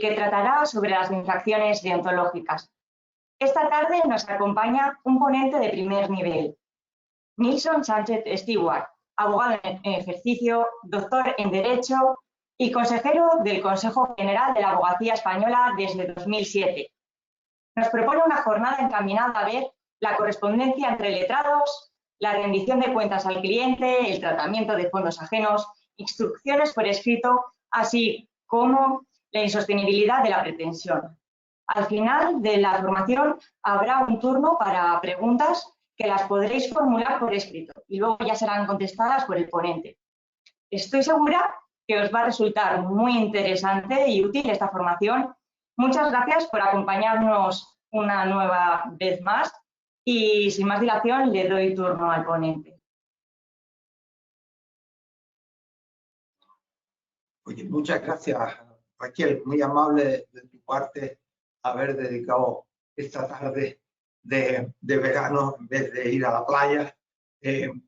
que tratará sobre las infracciones deontológicas. Esta tarde nos acompaña un ponente de primer nivel, Nilson Sánchez Stewart, abogado en ejercicio, doctor en Derecho y consejero del Consejo General de la Abogacía Española desde 2007. Nos propone una jornada encaminada a ver la correspondencia entre letrados, la rendición de cuentas al cliente, el tratamiento de fondos ajenos, instrucciones por escrito, así como la insostenibilidad de la pretensión. Al final de la formación habrá un turno para preguntas que las podréis formular por escrito y luego ya serán contestadas por el ponente. Estoy segura que os va a resultar muy interesante y útil esta formación. Muchas gracias por acompañarnos una nueva vez más y sin más dilación le doy turno al ponente. Oye, muchas gracias, Raquel. Muy amable de tu parte haber dedicado esta tarde de verano, en vez de ir a la playa,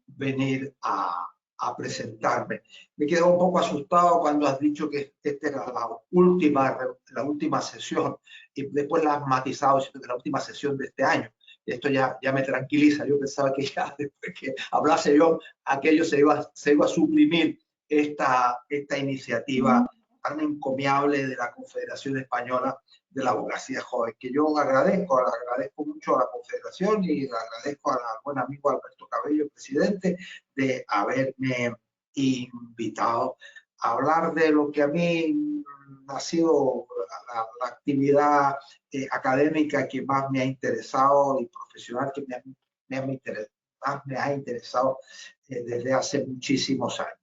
venir a presentarme. Me quedé un poco asustado cuando has dicho que esta era la última sesión y después la has matizado diciendo que la última sesión de este año. Esto ya me tranquiliza. Yo pensaba que ya después que hablase yo, aquello se iba a suprimir esta iniciativa tan encomiable de la Confederación Española de la Abogacía Joven, que yo agradezco mucho a la Confederación y le agradezco al buen amigo Alberto Cabello, presidente, de haberme invitado a hablar de lo que a mí ha sido la actividad académica que más me ha interesado y profesional que más me ha interesado desde hace muchísimos años.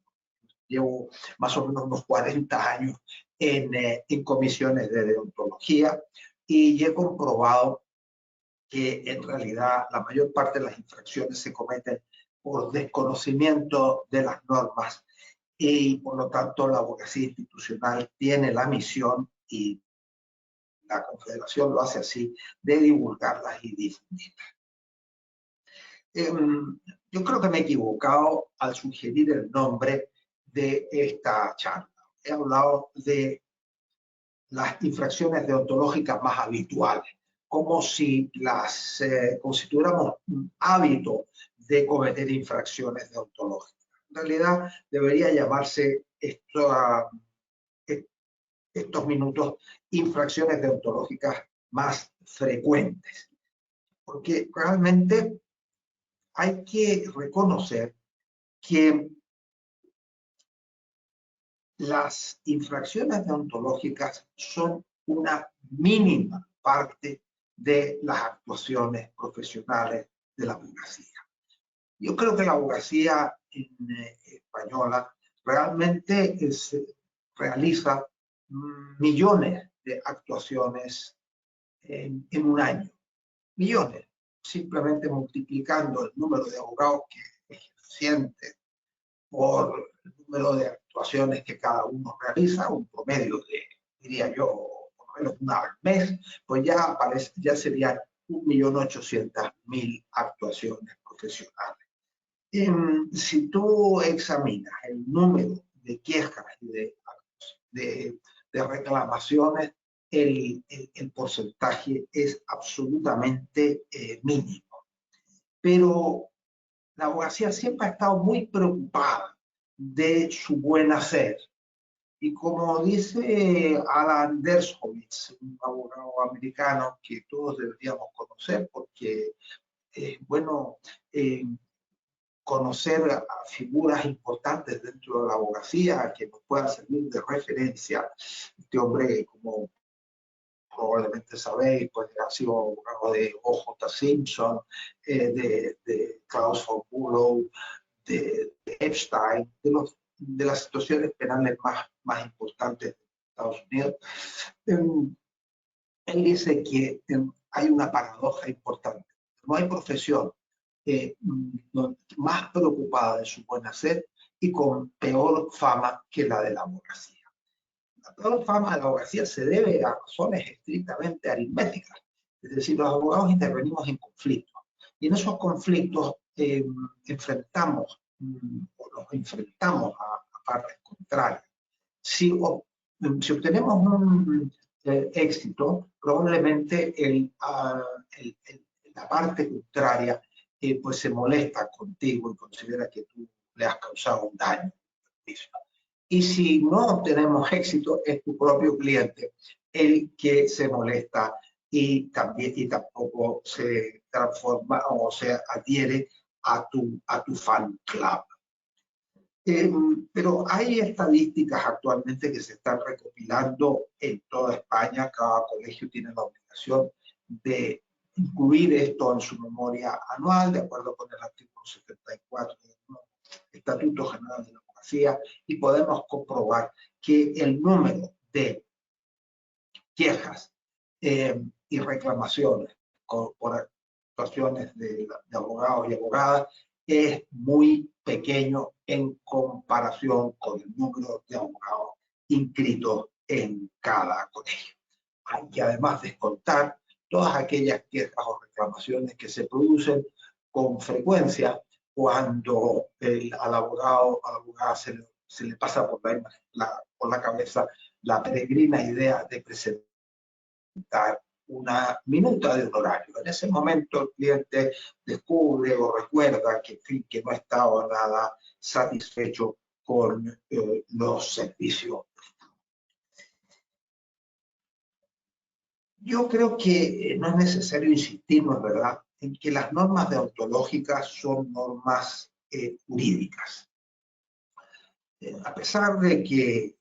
Llevo más o menos unos 40 años en comisiones de deontología y he comprobado que en realidad la mayor parte de las infracciones se cometen por desconocimiento de las normas y por lo tanto la abogacía institucional tiene la misión, y la Confederación lo hace así, de divulgarlas y difundirlas. Yo creo que me he equivocado al sugerir el nombre de esta charla. He hablado de las infracciones deontológicas más habituales, como si tuviéramos un hábito de cometer infracciones deontológicas. En realidad debería llamarse estos minutos infracciones deontológicas más frecuentes, porque realmente hay que reconocer que las infracciones deontológicas son una mínima parte de las actuaciones profesionales de la abogacía. Yo creo que la abogacía española realmente realiza millones de actuaciones en un año. Millones. Simplemente multiplicando el número de abogados que sienten por el número de actuaciones que cada uno realiza, un promedio de, diría yo, por lo menos una al mes, pues ya serían 1.800.000 actuaciones profesionales. Si tú examinas el número de quejas y de reclamaciones, el porcentaje es absolutamente mínimo. Pero la abogacía siempre ha estado muy preocupada de su buen hacer. Y como dice Alan Dershowitz, un abogado americano que todos deberíamos conocer porque es bueno conocer a figuras importantes dentro de la abogacía que nos puedan servir de referencia. Este hombre, como probablemente sabéis, pues ha sido abogado de O.J. Simpson, de Klaus von Bülow, de Epstein, de las situaciones penales más importantes de Estados Unidos. Él dice que hay una paradoja importante. No hay profesión más preocupada de su buen hacer y con peor fama que la de la abogacía. La peor fama de la abogacía se debe a razones estrictamente aritméticas. Es decir, los abogados intervenimos en conflictos y en esos conflictos enfrentamos a partes contrarias. Si obtenemos éxito, probablemente la parte contraria pues se molesta contigo y considera que tú le has causado un daño. Y si no obtenemos éxito, es tu propio cliente el que se molesta y tampoco se transforma o se adhiere a tu fan club. Pero hay estadísticas actualmente que se están recopilando en toda España. Cada colegio tiene la obligación de incluir esto en su memoria anual, de acuerdo con el artículo 74 del Estatuto General de la Abogacía, y podemos comprobar que el número de quejas y reclamaciones por actuaciones de abogados y abogadas es muy pequeño en comparación con el número de abogados inscritos en cada colegio. Hay que además descontar todas aquellas quejas o reclamaciones que se producen con frecuencia cuando al abogado o a la abogada se le pasa por la cabeza la peregrina idea de presentar una minuta de honorario. En ese momento el cliente descubre o recuerda que no estaba nada satisfecho con los servicios. Yo creo que no es necesario insistir, ¿no es verdad?, en que las normas deontológicas son normas jurídicas. A pesar de que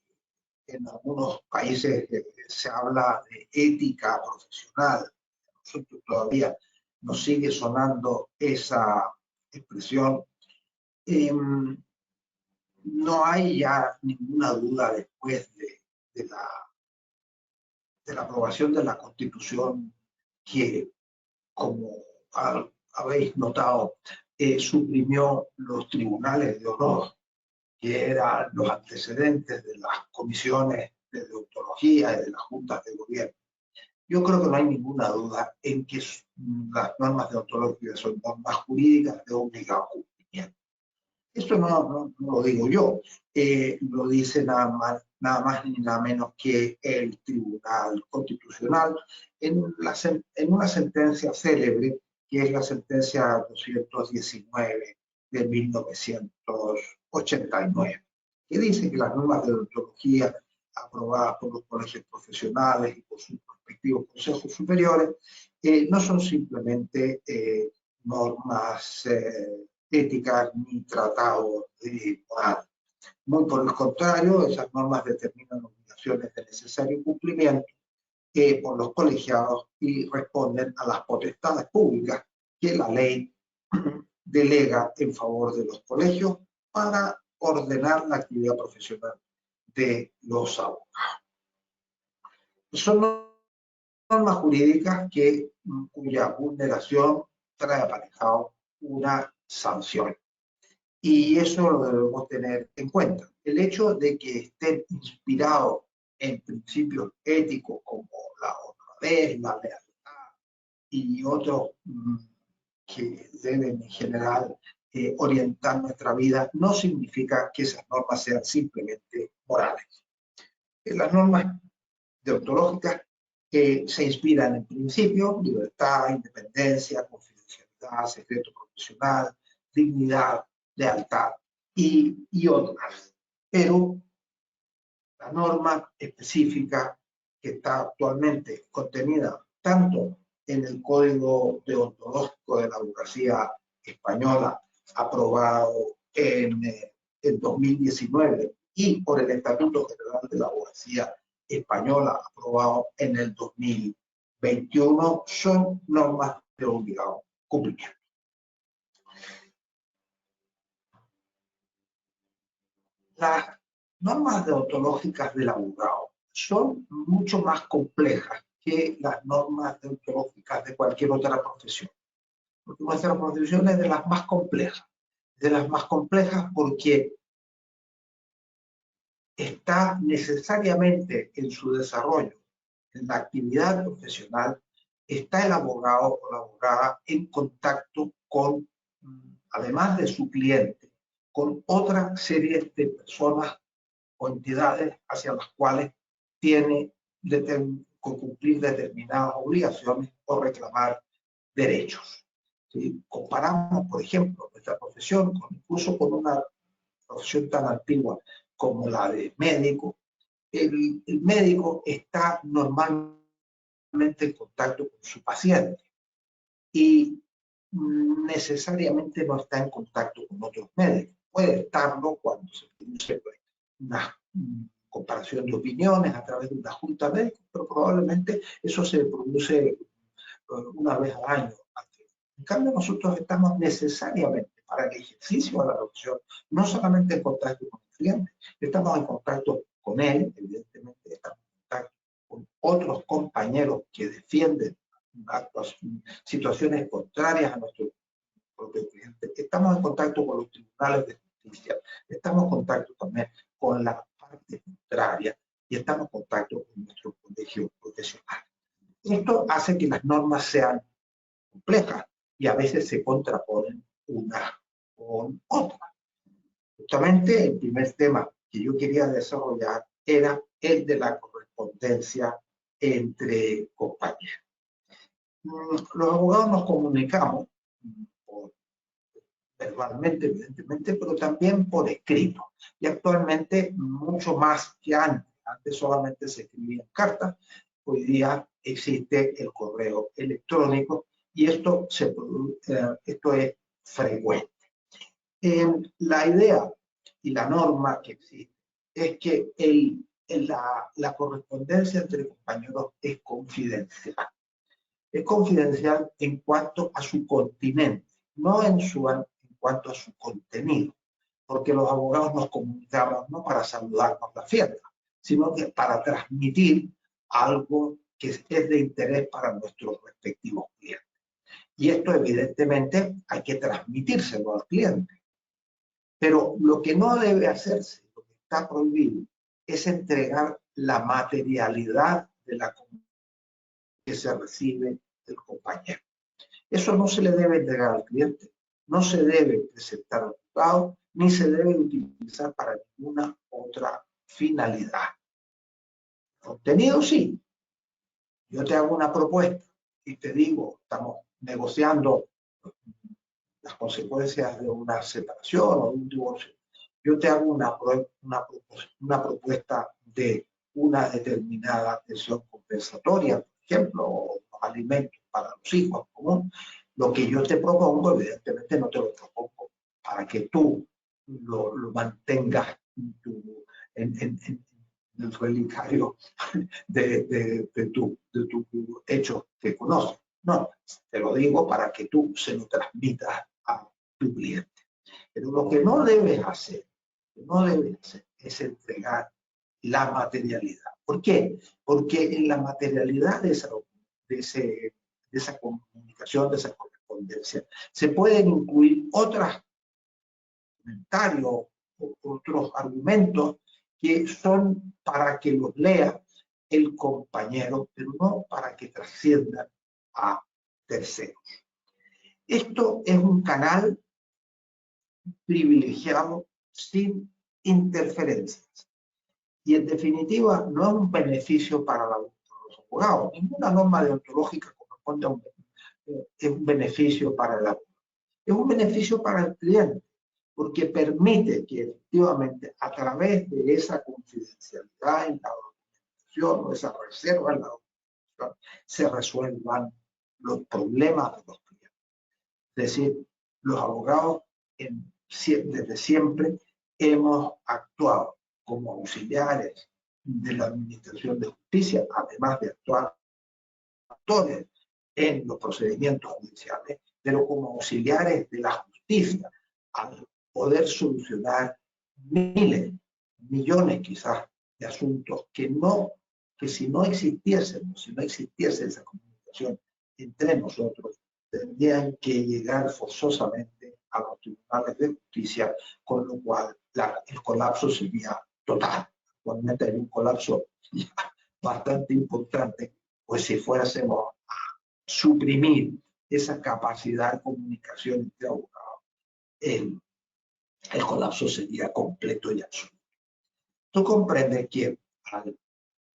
en algunos países se habla de ética profesional, nosotros todavía nos sigue sonando esa expresión, no hay ya ninguna duda después de la aprobación de la Constitución que, como habéis notado, suprimió los tribunales de honor, que eran los antecedentes de las comisiones de deontología y de las juntas de gobierno. Yo creo que no hay ninguna duda en que las normas deontológicas son normas jurídicas de obligado cumplimiento. Esto no lo digo yo, lo dice nada más ni nada menos que el Tribunal Constitucional en una sentencia célebre, que es la sentencia 219 de 1989, que dice que las normas de deontología aprobadas por los colegios profesionales y por sus respectivos consejos superiores no son simplemente normas éticas ni tratados de moral. Muy por el contrario, esas normas determinan obligaciones de necesario cumplimiento por los colegiados y responden a las potestades públicas que la ley delega en favor de los colegios para ordenar la actividad profesional de los abogados. Son normas jurídicas cuya vulneración trae aparejado una sanción. Y eso lo debemos tener en cuenta. El hecho de que estén inspirados en principios éticos como la honradez, la lealtad y otros que deben en general orientar nuestra vida, no significa que esas normas sean simplemente morales. Las normas deontológicas se inspiran en principios: libertad, independencia, confidencialidad, secreto profesional, dignidad, lealtad y otras. Pero la norma específica que está actualmente contenida tanto en el Código Deontológico de la Abogacía Española, aprobado en 2019, y por el Estatuto General de la Abogacía Española, aprobado en el 2021, son normas de obligado cumplimiento. Las normas deontológicas del abogado son mucho más complejas que las normas deontológicas de cualquier otra profesión. Porque nuestra profesión es de las más complejas. Porque está necesariamente en su desarrollo, en la actividad profesional, está el abogado o la abogada en contacto con, además de su cliente, con otra serie de personas o entidades hacia las cuales cumplir determinadas obligaciones o reclamar derechos. Si comparamos, por ejemplo, nuestra profesión incluso con una profesión tan antigua como la de médico, el médico está normalmente en contacto con su paciente y necesariamente no está en contacto con otros médicos. Puede estarlo cuando se produce una comparación de opiniones a través de una junta médica, pero probablemente eso se produce una vez al año. En cambio, nosotros estamos necesariamente para el ejercicio de la profesión, no solamente en contacto con el cliente, estamos en contacto con él, evidentemente estamos en contacto con otros compañeros que defienden situaciones contrarias a nuestro propio cliente. Estamos en contacto con los tribunales de justicia, estamos en contacto también con la parte contraria y estamos en contacto con nuestro colegio profesional. Esto hace que las normas sean complejas y a veces se contraponen una con otra. Justamente el primer tema que yo quería desarrollar era el de la correspondencia entre compañeros. Los abogados nos comunicamos verbalmente, evidentemente, pero también por escrito. Y actualmente mucho más que antes. Antes solamente se escribían cartas, hoy día existe el correo electrónico y esto es frecuente. La idea y la norma que existe es que la correspondencia entre compañeros es confidencial. Es confidencial en cuanto a su continente, no en cuanto a su contenido, porque los abogados nos comunicamos no para saludarnos la fiesta, sino que para transmitir algo que es de interés para nuestros respectivos clientes. Y esto evidentemente hay que transmitírselo al cliente. Pero lo que no debe hacerse, lo que está prohibido, es entregar la materialidad de la comunicación que se recibe del compañero. Eso no se le debe entregar al cliente, no se debe presentar al juzgado, ni se debe utilizar para ninguna otra finalidad. Contenido sí. Yo te hago una propuesta y te digo, estamos negociando las consecuencias de una separación o de un divorcio. Yo te hago una propuesta de una determinada atención compensatoria, por ejemplo, o alimentos para los hijos común. Lo que yo te propongo, evidentemente no te lo propongo para que tú lo mantengas en el relicario de tu hecho que conoces. No, te lo digo para que tú se lo transmitas a tu cliente. Pero lo que no debes hacer es entregar la materialidad. ¿Por qué? Porque en la materialidad de esa comunicación, de esa correspondencia, se pueden incluir otros comentarios, otros argumentos que son para que los lea el compañero, pero no para que trasciendan a terceros. Esto es un canal privilegiado sin interferencias. Y en definitiva, no es un beneficio para los abogados. Ninguna norma deontológica corresponde es un beneficio para el abogado. Es un beneficio para el cliente, porque permite que efectivamente a través de esa confidencialidad en la documentación o esa reserva en la documentación se resuelvan los problemas de los clientes. Es decir, los abogados desde siempre hemos actuado como auxiliares de la Administración de Justicia, además de actuar actores en los procedimientos judiciales, pero como auxiliares de la justicia, al poder solucionar miles, millones quizás de asuntos que si no existiese esa comunicación entre nosotros, tendrían que llegar forzosamente a los tribunales de justicia, con lo cual el colapso sería total. Actualmente hay un colapso bastante importante, pues si fuésemos a suprimir esa capacidad de comunicación entre abogados, el colapso sería completo y absoluto. Tú comprendes que al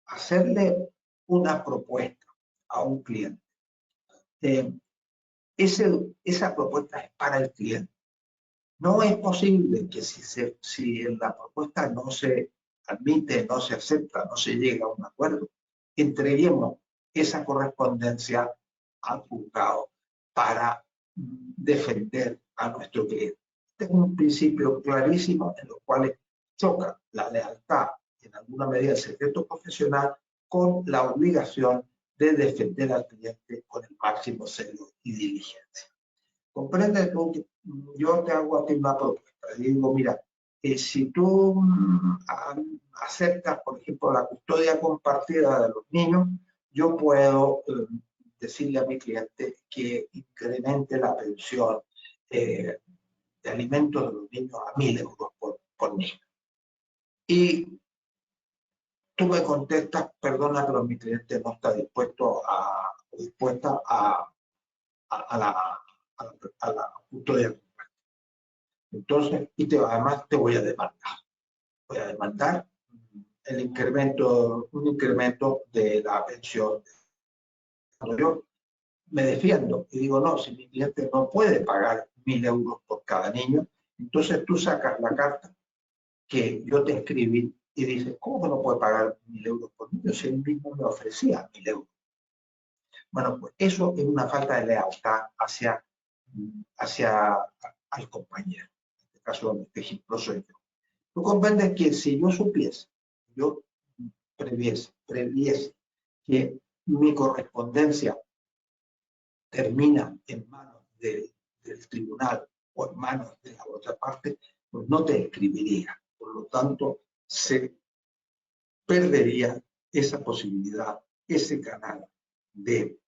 hacerle una propuesta a un cliente, esa propuesta es para el cliente. No es posible que si en la propuesta no se admite, no se acepta, no se llega a un acuerdo, entreguemos esa correspondencia al juzgado para defender a nuestro cliente. Este es un principio clarísimo en los cuales choca la lealtad y en alguna medida el secreto profesional con la obligación de defender al cliente con el máximo celo y diligencia. Comprende tú que yo te hago aquí una propuesta. Le digo, mira, si tú aceptas, por ejemplo, la custodia compartida de los niños, yo puedo decirle a mi cliente que incremente la pensión de alimentos de los niños a 1.000 euros por niño. Y tú me contestas, perdona, pero mi cliente no está dispuesta a la custodia compartida. Entonces, además te voy a demandar. Voy a demandar un incremento de la pensión. Cuando yo me defiendo y digo, no, si mi cliente no puede pagar 1.000 euros por cada niño, entonces tú sacas la carta que yo te escribí y dices, ¿cómo que no puede pagar 1.000 euros por niño si él mismo me ofrecía 1.000 euros? Bueno, pues eso es una falta de lealtad hacia al compañero. En este caso, en este ejemplo soy yo. Tú comprendes que si yo supiese, yo previese que mi correspondencia termina en manos del tribunal o en manos de la otra parte, pues no te escribiría. Por lo tanto, se perdería esa posibilidad, ese canal de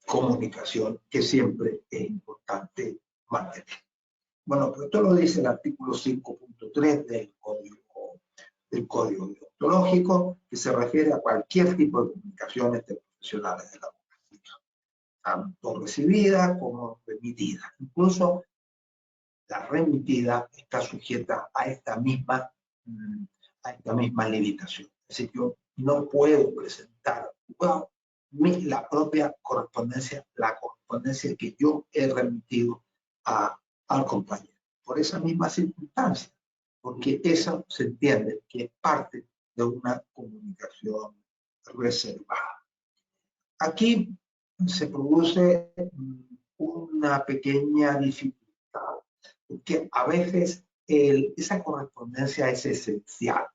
comunicación que siempre es importante mantener. Bueno, pues esto lo dice el artículo 5.3 del Código Deontológico, que se refiere a cualquier tipo de comunicaciones de profesionales de la abogacía, tanto recibida como remitida. Incluso la remitida está sujeta a esta misma limitación. Es decir, yo no puedo presentar la propia correspondencia, la correspondencia que yo he remitido al compañero. Por esa misma circunstancia, porque eso se entiende que es parte de una comunicación reservada. Aquí se produce una pequeña dificultad, porque a veces esa correspondencia es esencial.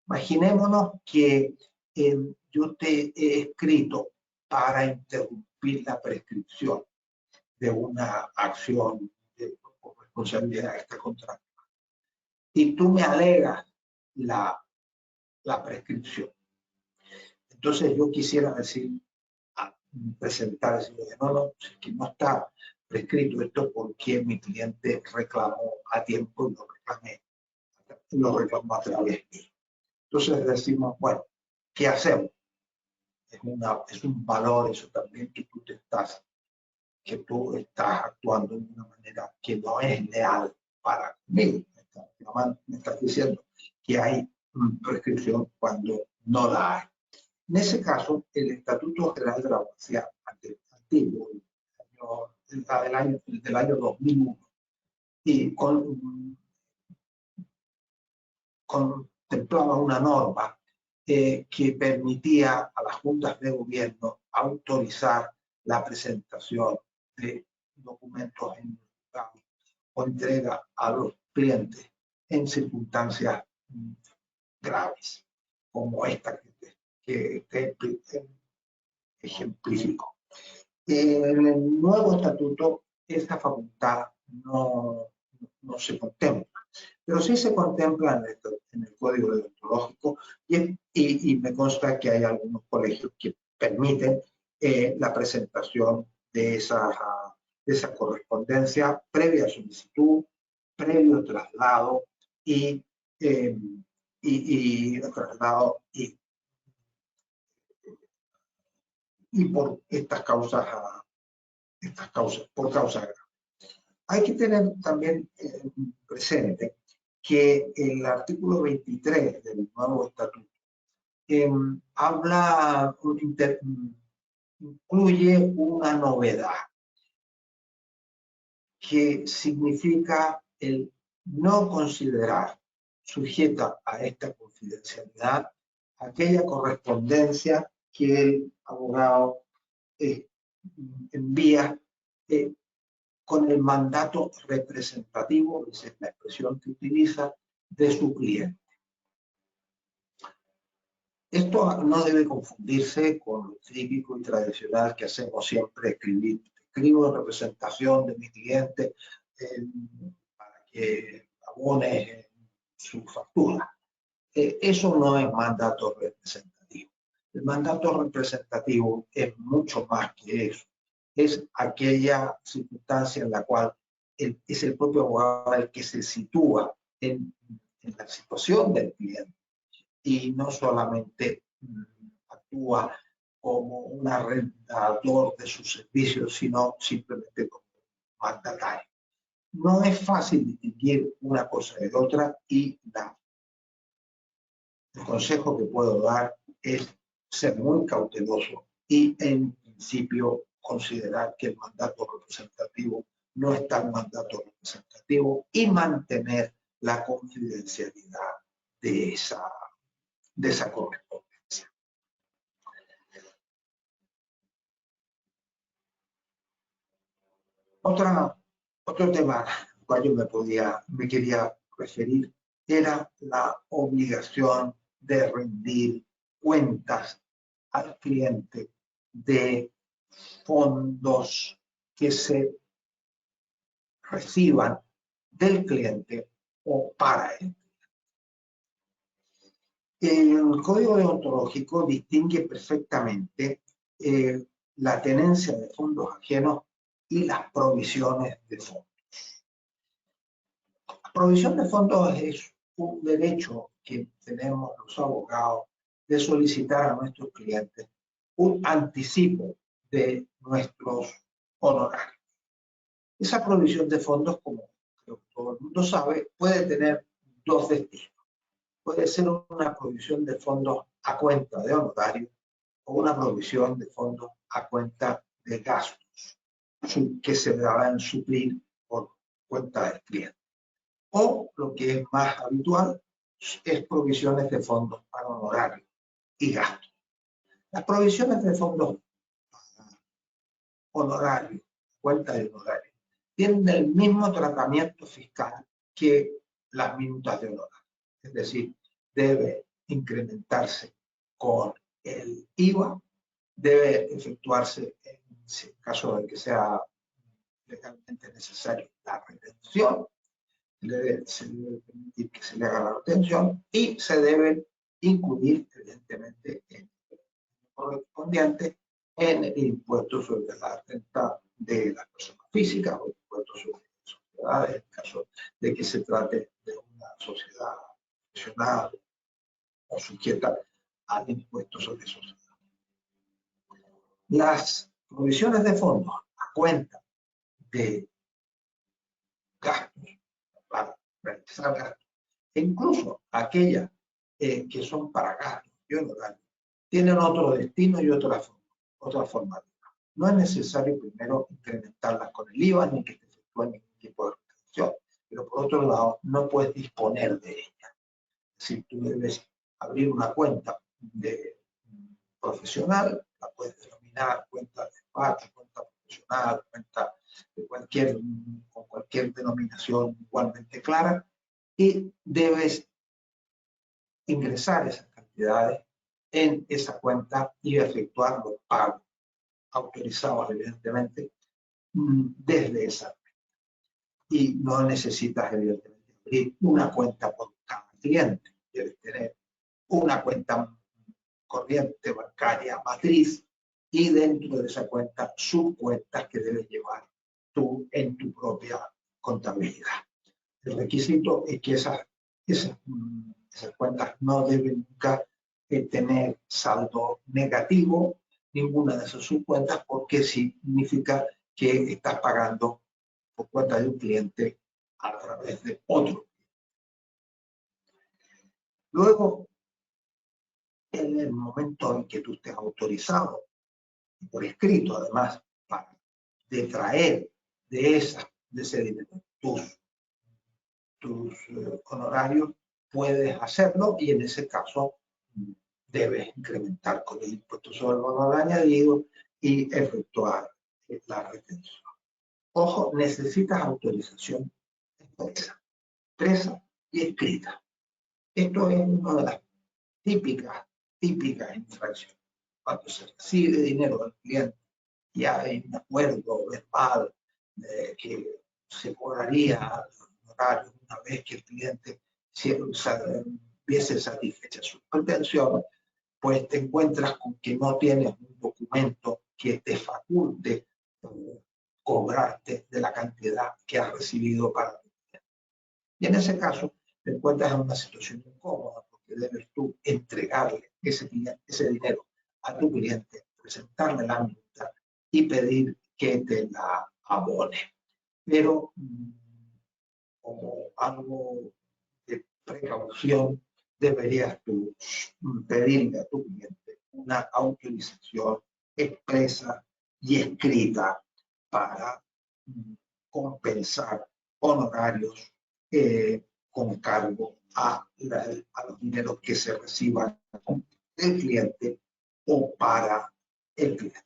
Imaginémonos que yo te he escrito para interrumpir la prescripción de una acción de responsabilidad extracontractual. Y tú me alegas la prescripción. Entonces yo quisiera presentar, no, es que no está prescrito esto porque mi cliente reclamó a tiempo y lo reclamó a través de mí. Entonces decimos, bueno, ¿qué hacemos? Es un valor eso también que tú estás actuando de una manera que no es leal para conmigo. Me estás diciendo que hay prescripción cuando no la hay. En ese caso, el Estatuto General de la Abogacía antiguo, del año 2001, y contemplaba una norma que permitía a las juntas de gobierno autorizar la presentación de documentos en o entrega a los clientes en circunstancias graves, como esta que te ejemplifico. En el nuevo estatuto, esta facultad no se contempla, pero sí se contempla en el Código Deontológico y me consta que hay algunos colegios que permiten la presentación de esa correspondencia previa solicitud, previo traslado y traslado y por estas causas por causa grave. Hay que tener también presente que el artículo 23 del nuevo estatuto incluye una novedad que significa el no considerar sujeta a esta confidencialidad aquella correspondencia que el abogado envía con el mandato representativo, esa es la expresión que utiliza, de su cliente. Esto no debe confundirse con lo típico y tradicional que hacemos siempre, escribo en representación de mi cliente para que abone su factura. Eso no es mandato representativo. El mandato representativo es mucho más que eso. Es aquella circunstancia en la cual es el propio abogado el que se sitúa en la situación del cliente y no solamente actúa como un arrendador de sus servicios, sino simplemente como mandatario. No es fácil distinguir una cosa de otra y el consejo que puedo dar es ser muy cauteloso y en principio considerar que el mandato representativo no es tal mandato representativo y mantener la confidencialidad de esa correspondencia. Otro tema al cual yo me quería referir era la obligación de rendir cuentas al cliente de fondos que se reciban del cliente o para él. El Código Deontológico distingue perfectamente la tenencia de fondos ajenos y las provisiones de fondos. La provisión de fondos es un derecho que tenemos los abogados de solicitar a nuestros clientes un anticipo de nuestros honorarios. Esa provisión de fondos, como creo que todo el mundo sabe, puede tener dos destinos. Puede ser una provisión de fondos a cuenta de honorarios o una provisión de fondos a cuenta de gastos que se deberán suplir por cuenta del cliente. O lo que es más habitual es provisiones de fondos para honorarios y gastos. Las provisiones de fondos para honorarios, cuenta de honorarios, tienen el mismo tratamiento fiscal que las minutas de honorarios. Es decir, debe incrementarse con el IVA, debe efectuarse en caso de que sea legalmente necesario la retención, se debe permitir que se le haga la retención y se deben incluir evidentemente en el correspondiente en el impuesto sobre la renta de las personas físicas o el impuesto sobre las sociedades, en caso de que se trate de una sociedad profesional o sujeta al impuesto sobre sociedad. Las provisiones de fondos a cuenta de gastos para realizar gastos, e incluso aquellas que son para gastos y honorarios, tienen otro destino y otra formativa. No es necesario primero incrementarlas con el IVA ni que se efectúe ningún tipo de retención, pero por otro lado no puedes disponer de ella. Si tú debes abrir una cuenta de profesional, la puedes denominar cuenta de despacho, cuenta profesional, cuenta de con cualquier denominación igualmente clara, y debes ingresar esas cantidades en esa cuenta y efectuar los pagos autorizados, evidentemente, desde esa cuenta. Y no necesitas, evidentemente, abrir una cuenta por cada cliente. Debes tener una cuenta corriente bancaria matriz y dentro de esa cuenta subcuentas que debes llevar tú en tu propia contabilidad. El requisito es que esas cuentas no deben nunca tener saldo negativo, ninguna de esas subcuentas, porque significa que estás pagando por cuenta de un cliente a través de otro. Luego, en el momento en que tú estés autorizado, por escrito además, para detraer de ese dinero tus honorarios, puedes hacerlo y en ese caso debes incrementar con el impuesto sobre el valor añadido y efectuar la retención. Ojo, necesitas autorización expresa y escrita. Esto es una de las típicas infracciones. Cuando se recibe dinero del cliente y hay un acuerdo verbal que se cobraría horario una vez que el cliente hubiese satisfecha sus pretensiones, pues te encuentras con que no tienes un documento que te faculte cobrarte de la cantidad que has recibido para tu cliente. Y en ese caso te encuentras en una situación incómoda porque debes tú entregarle ese dinero a tu cliente, presentarle la multa y pedir que te la abone. Pero como algo de precaución, deberías tú pedirle a tu cliente una autorización expresa y escrita para compensar honorarios con cargo a los dineros que se reciban del cliente o para el cliente.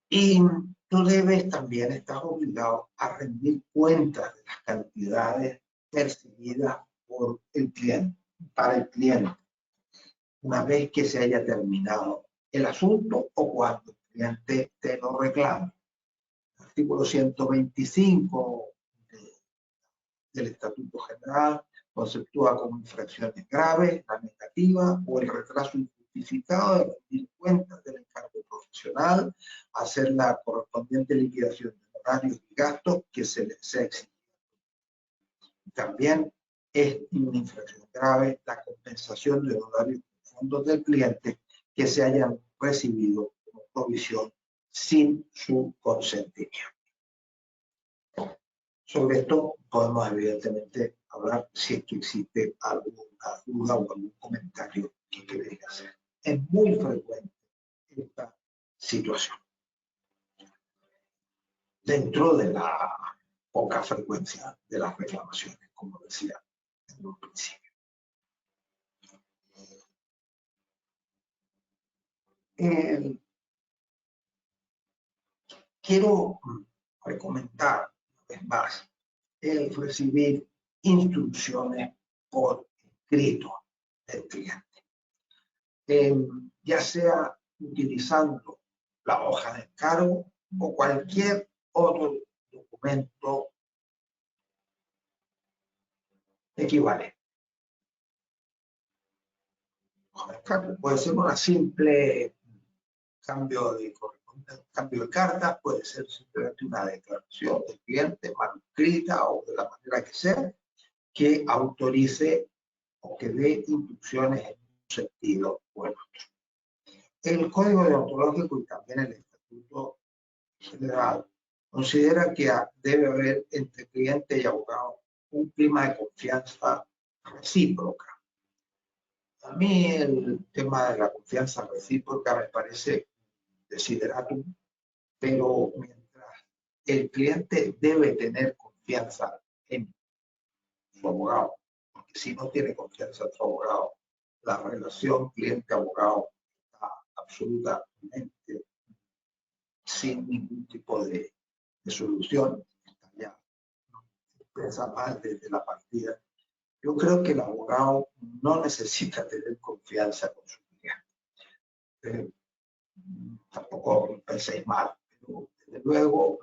Y tú también estás obligado a rendir cuentas de las cantidades percibidas por el cliente, para el cliente, una vez que se haya terminado el asunto o cuando el cliente te lo reclame. El artículo 125 del Estatuto General conceptúa como infracciones graves la negativa o el retraso injustificado de rendir cuentas del encargo profesional, hacer la correspondiente liquidación de horarios y gastos que se les sea exigido. También es una infracción grave la compensación de horarios y fondos del cliente que se hayan recibido como provisión sin su consentimiento. Sobre esto podemos evidentemente hablar si es que existe alguna duda o algún comentario que queréis hacer. Es muy frecuente esta situación. Dentro de la poca frecuencia de las reclamaciones, como decía en un principio. Quiero recomendar una vez más el recibir instrucciones por escrito del cliente. Ya sea utilizando la hoja de encargo o cualquier otro documento equivalente. Puede ser una simple cambio de cartas, puede ser simplemente una declaración del cliente manuscrita o de la manera que sea, que autorice o que dé instrucciones en un sentido o en otro. El Código Deontológico y también el Estatuto General considera que debe haber entre cliente y abogado un clima de confianza recíproca. A mí el tema de la confianza recíproca me parece desideratum, pero mientras el cliente debe tener confianza en su abogado, porque si no tiene confianza en su abogado, la relación cliente-abogado está absolutamente sin ningún tipo de solución, está ya expresa mal desde la partida. Yo creo que el abogado no necesita tener confianza con su cliente. Tampoco penséis mal, pero desde luego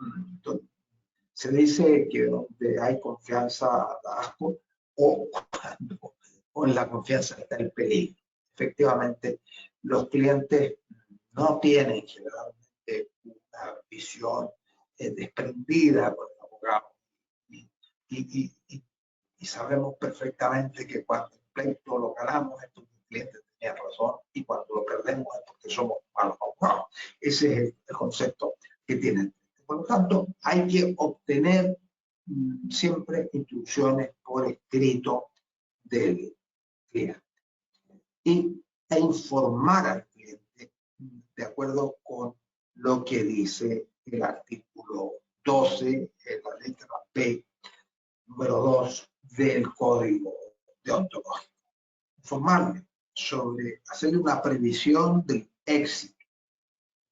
se dice que donde hay confianza da asco o cuando en la confianza está el peligro. Efectivamente, los clientes no tienen generalmente una visión desprendida con el abogado y sabemos perfectamente que cuando el pleito lo ganamos es porque el cliente tenía razón y cuando lo perdemos es porque somos malos abogados. Ese es el concepto que tienen. Por lo tanto, hay que obtener siempre instrucciones por escrito del cliente. e informar al cliente de acuerdo con lo que dice el artículo 12, la letra P, número 2 del Código Deontológico. Informarle sobre, hacerle una previsión del éxito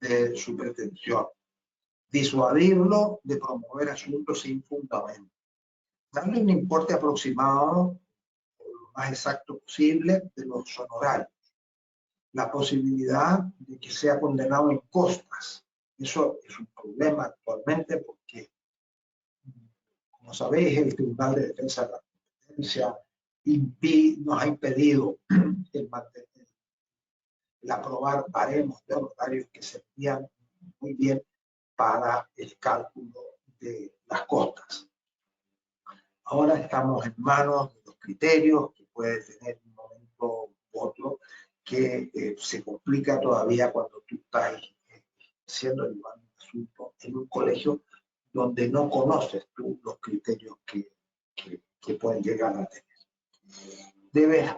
de su pretensión, disuadirlo de promover asuntos sin fundamento, darle un importe aproximado, lo más exacto posible, de los honorarios, la posibilidad de que sea condenado en costas. Eso es un problema actualmente porque, como sabéis, el Tribunal de Defensa de la Competencia nos ha impedido el aprobar baremos de honorarios que servían muy bien para el cálculo de las costas. Ahora estamos en manos de los criterios que puede tener un momento u otro, que se complica todavía cuando tú estás llevando un asunto en un colegio donde no conoces tú los criterios que pueden llegar a tener. Debes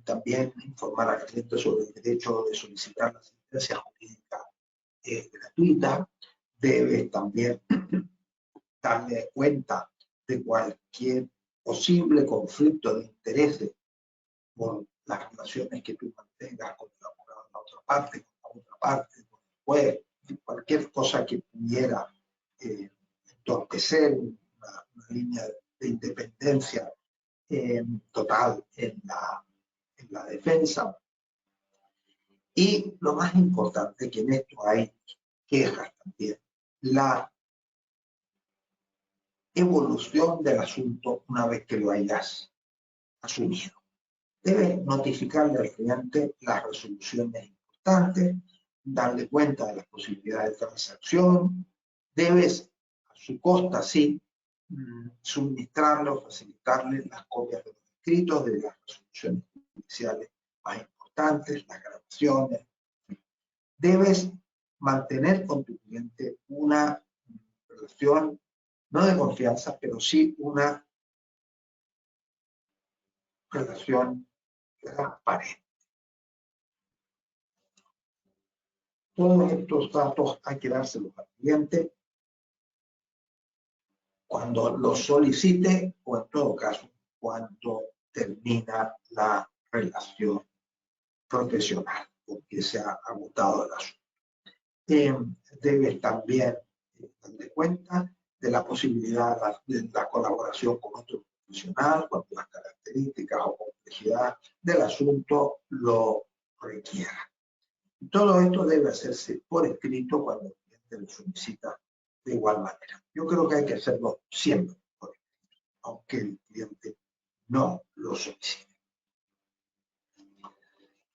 también informar al cliente sobre el derecho de solicitar la asistencia jurídica gratuita. Debes también darle cuenta de cualquier posible conflicto de intereses por las relaciones que tú mantengas con el abogado de la otra parte, con la otra parte, con el juez, cualquier cosa que pudiera entorpecer una línea de independencia total en la defensa. Y lo más importante, que en esto hay quejas también, la evolución del asunto una vez que lo hayas asumido. Debes notificarle al cliente las resoluciones importantes, darle cuenta de las posibilidades de transacción, debes, a su costa, sí, suministrarle o facilitarle las copias de los escritos de las resoluciones judiciales más importantes, las grabaciones. Debes mantener con tu cliente una relación, no de confianza, pero sí una relación transparente. Todos estos datos hay que dárselos al cliente cuando lo solicite o, en todo caso, cuando termina la relación profesional, porque se ha agotado el asunto. Debes también darle cuenta de la posibilidad de la colaboración con otro profesional cuando las características o complejidad del asunto lo requieran. Todo esto debe hacerse por escrito cuando el cliente lo solicita de igual manera. Yo creo que hay que hacerlo siempre por escrito, aunque el cliente no lo solicite.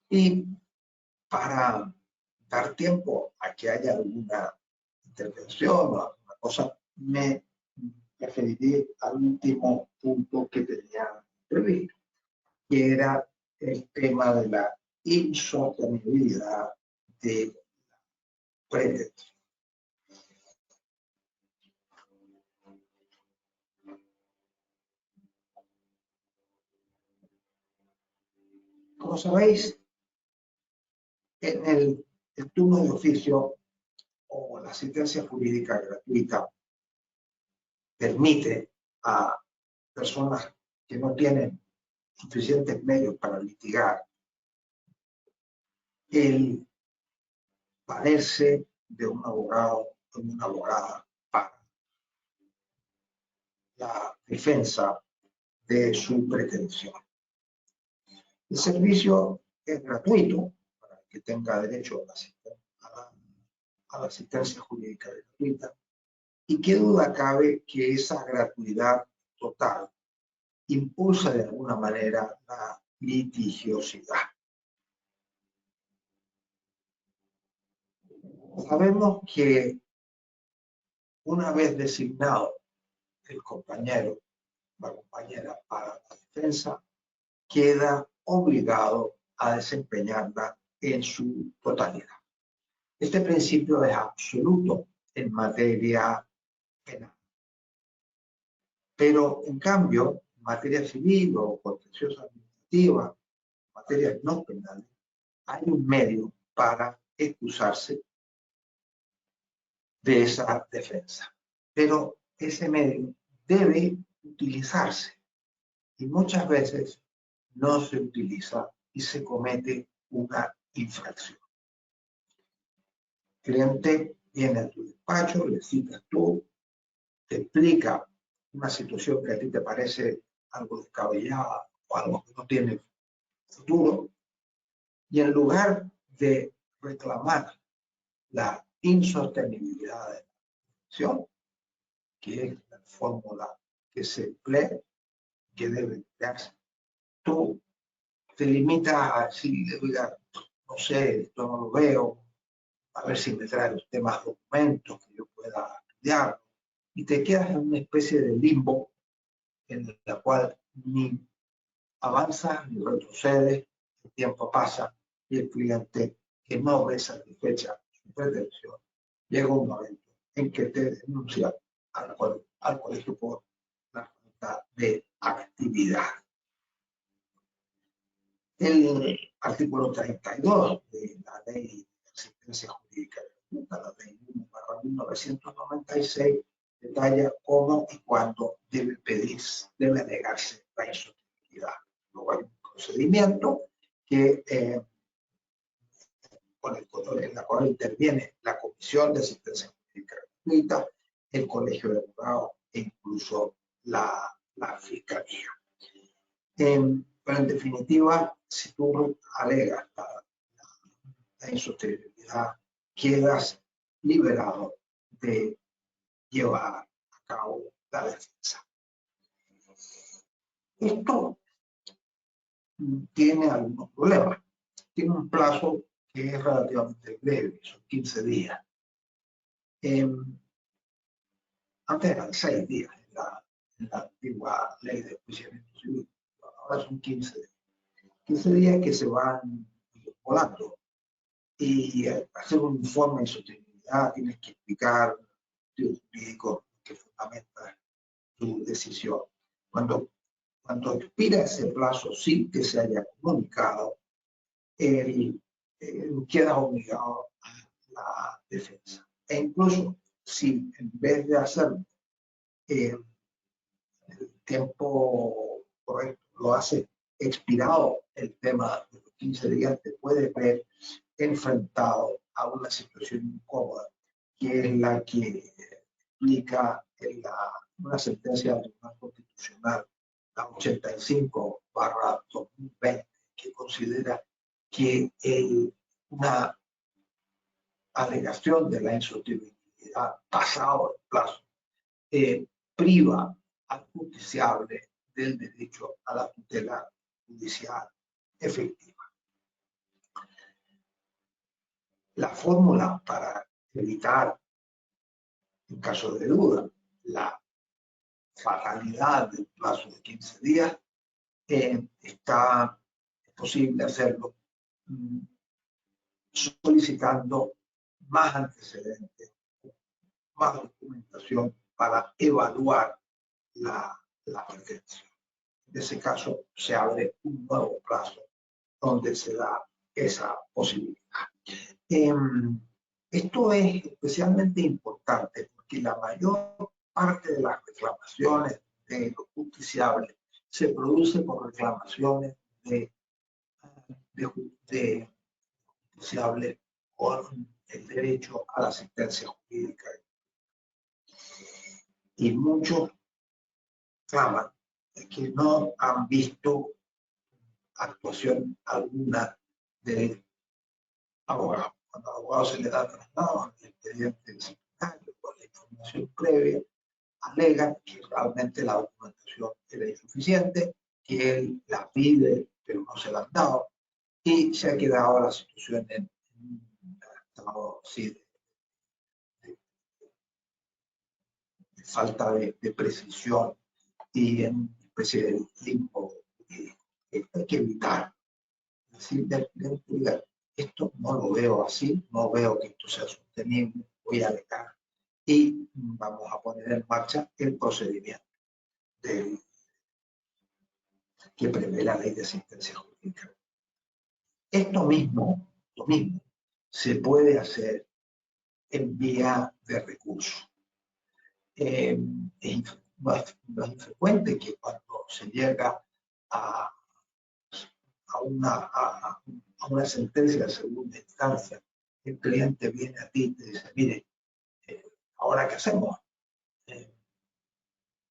Y para dar tiempo a que haya alguna intervención o alguna cosa, me referiré al último punto que tenía previsto, que era el tema de la insostenibilidad de la pretensión. Como sabéis, en el turno de oficio o la asistencia jurídica gratuita permite a personas que no tienen suficientes medios para litigar el valerse de un abogado o una abogada para la defensa de su pretensión. El servicio es gratuito para el que tenga derecho a la asistencia jurídica gratuita, y qué duda cabe que esa gratuidad total impulsa de alguna manera la litigiosidad. Sabemos que una vez designado el compañero, la compañera para la defensa, queda obligado a desempeñarla en su totalidad. Este principio es absoluto en materia penal. Pero, en cambio, en materia civil o contenciosa administrativa, en materias no penales, hay un medio para excusarse de esa defensa. Pero ese medio debe utilizarse y muchas veces no se utiliza y se comete una infracción. El cliente viene a tu despacho, le citas tú, te explica una situación que a ti te parece algo descabellada o algo que no tiene futuro, y en lugar de reclamar la insostenibilidad de la acción, que es la fórmula que se emplea, que debe emplearse, tú te limitas a decirle, oiga, no sé, esto no lo veo, a ver si me trae usted más documentos que yo pueda estudiar, y te quedas en una especie de limbo en la cual ni avanzas ni retrocedes, el tiempo pasa y el cliente, que no ve satisfecha su pretensión, llega un momento en que te denuncia al colegio por la falta de actividad. El artículo 32 de la Ley de Asistencia Jurídica Gratuita, la Ley 1/1996, detalla cómo y cuándo debe negarse la insostenibilidad. Luego hay un procedimiento que en la cual interviene la Comisión de Asistencia Jurídica Gratuita, el Colegio de Abogados e incluso la Fiscalía. Pero en definitiva, si tú alegas la insostenibilidad, quedas liberado de llevar a cabo la defensa. Esto tiene algunos problemas. Tiene un plazo que es relativamente breve, son 15 días. Antes eran 6 días en la antigua ley de enjuiciamiento civil, ahora son 15 días. 15 días que se van volando. Y hacer un informe de sostenibilidad tienes que explicar el jurídico que fundamenta tu decisión. Cuando expira ese plazo sin que se haya comunicado, queda obligado a la defensa. E incluso si en vez de hacer el tiempo correcto lo hace expirado el tema de los 15 días, te puede ver enfrentado a una situación incómoda, que es la que explica una sentencia del Tribunal Constitucional, la 85/2020, que considera que una alegación de la insostenibilidad pasado el plazo priva al justiciable del derecho a la tutela judicial efectiva. La fórmula para evitar, en caso de duda, la fatalidad del plazo de 15 días, es posible hacerlo solicitando más antecedentes, más documentación para evaluar la pretensión. En ese caso, se abre un nuevo plazo donde se da esa posibilidad. Esto es especialmente importante porque la mayor parte de las reclamaciones de los justiciables se produce por reclamaciones de justiciables con el derecho a la asistencia jurídica. Y muchos reclaman que no han visto actuación alguna de abogados. Cuando al abogado se le da traslado al expediente disciplinario con la información previa, alegan que realmente la documentación era insuficiente, que él la pide pero no se la han dado, y se ha quedado la situación en un estado así de falta de precisión y en una especie de limbo que hay que evitar. Es decir, esto no lo veo así, no veo que esto sea sostenible, voy a alegar y vamos a poner en marcha el procedimiento que prevé la Ley de Asistencia Jurídica. Esto mismo se puede hacer en vía de recurso. No es infrecuente que cuando se llega a una sentencia de segunda instancia, el cliente viene a ti y te dice, mire, ¿ahora qué hacemos?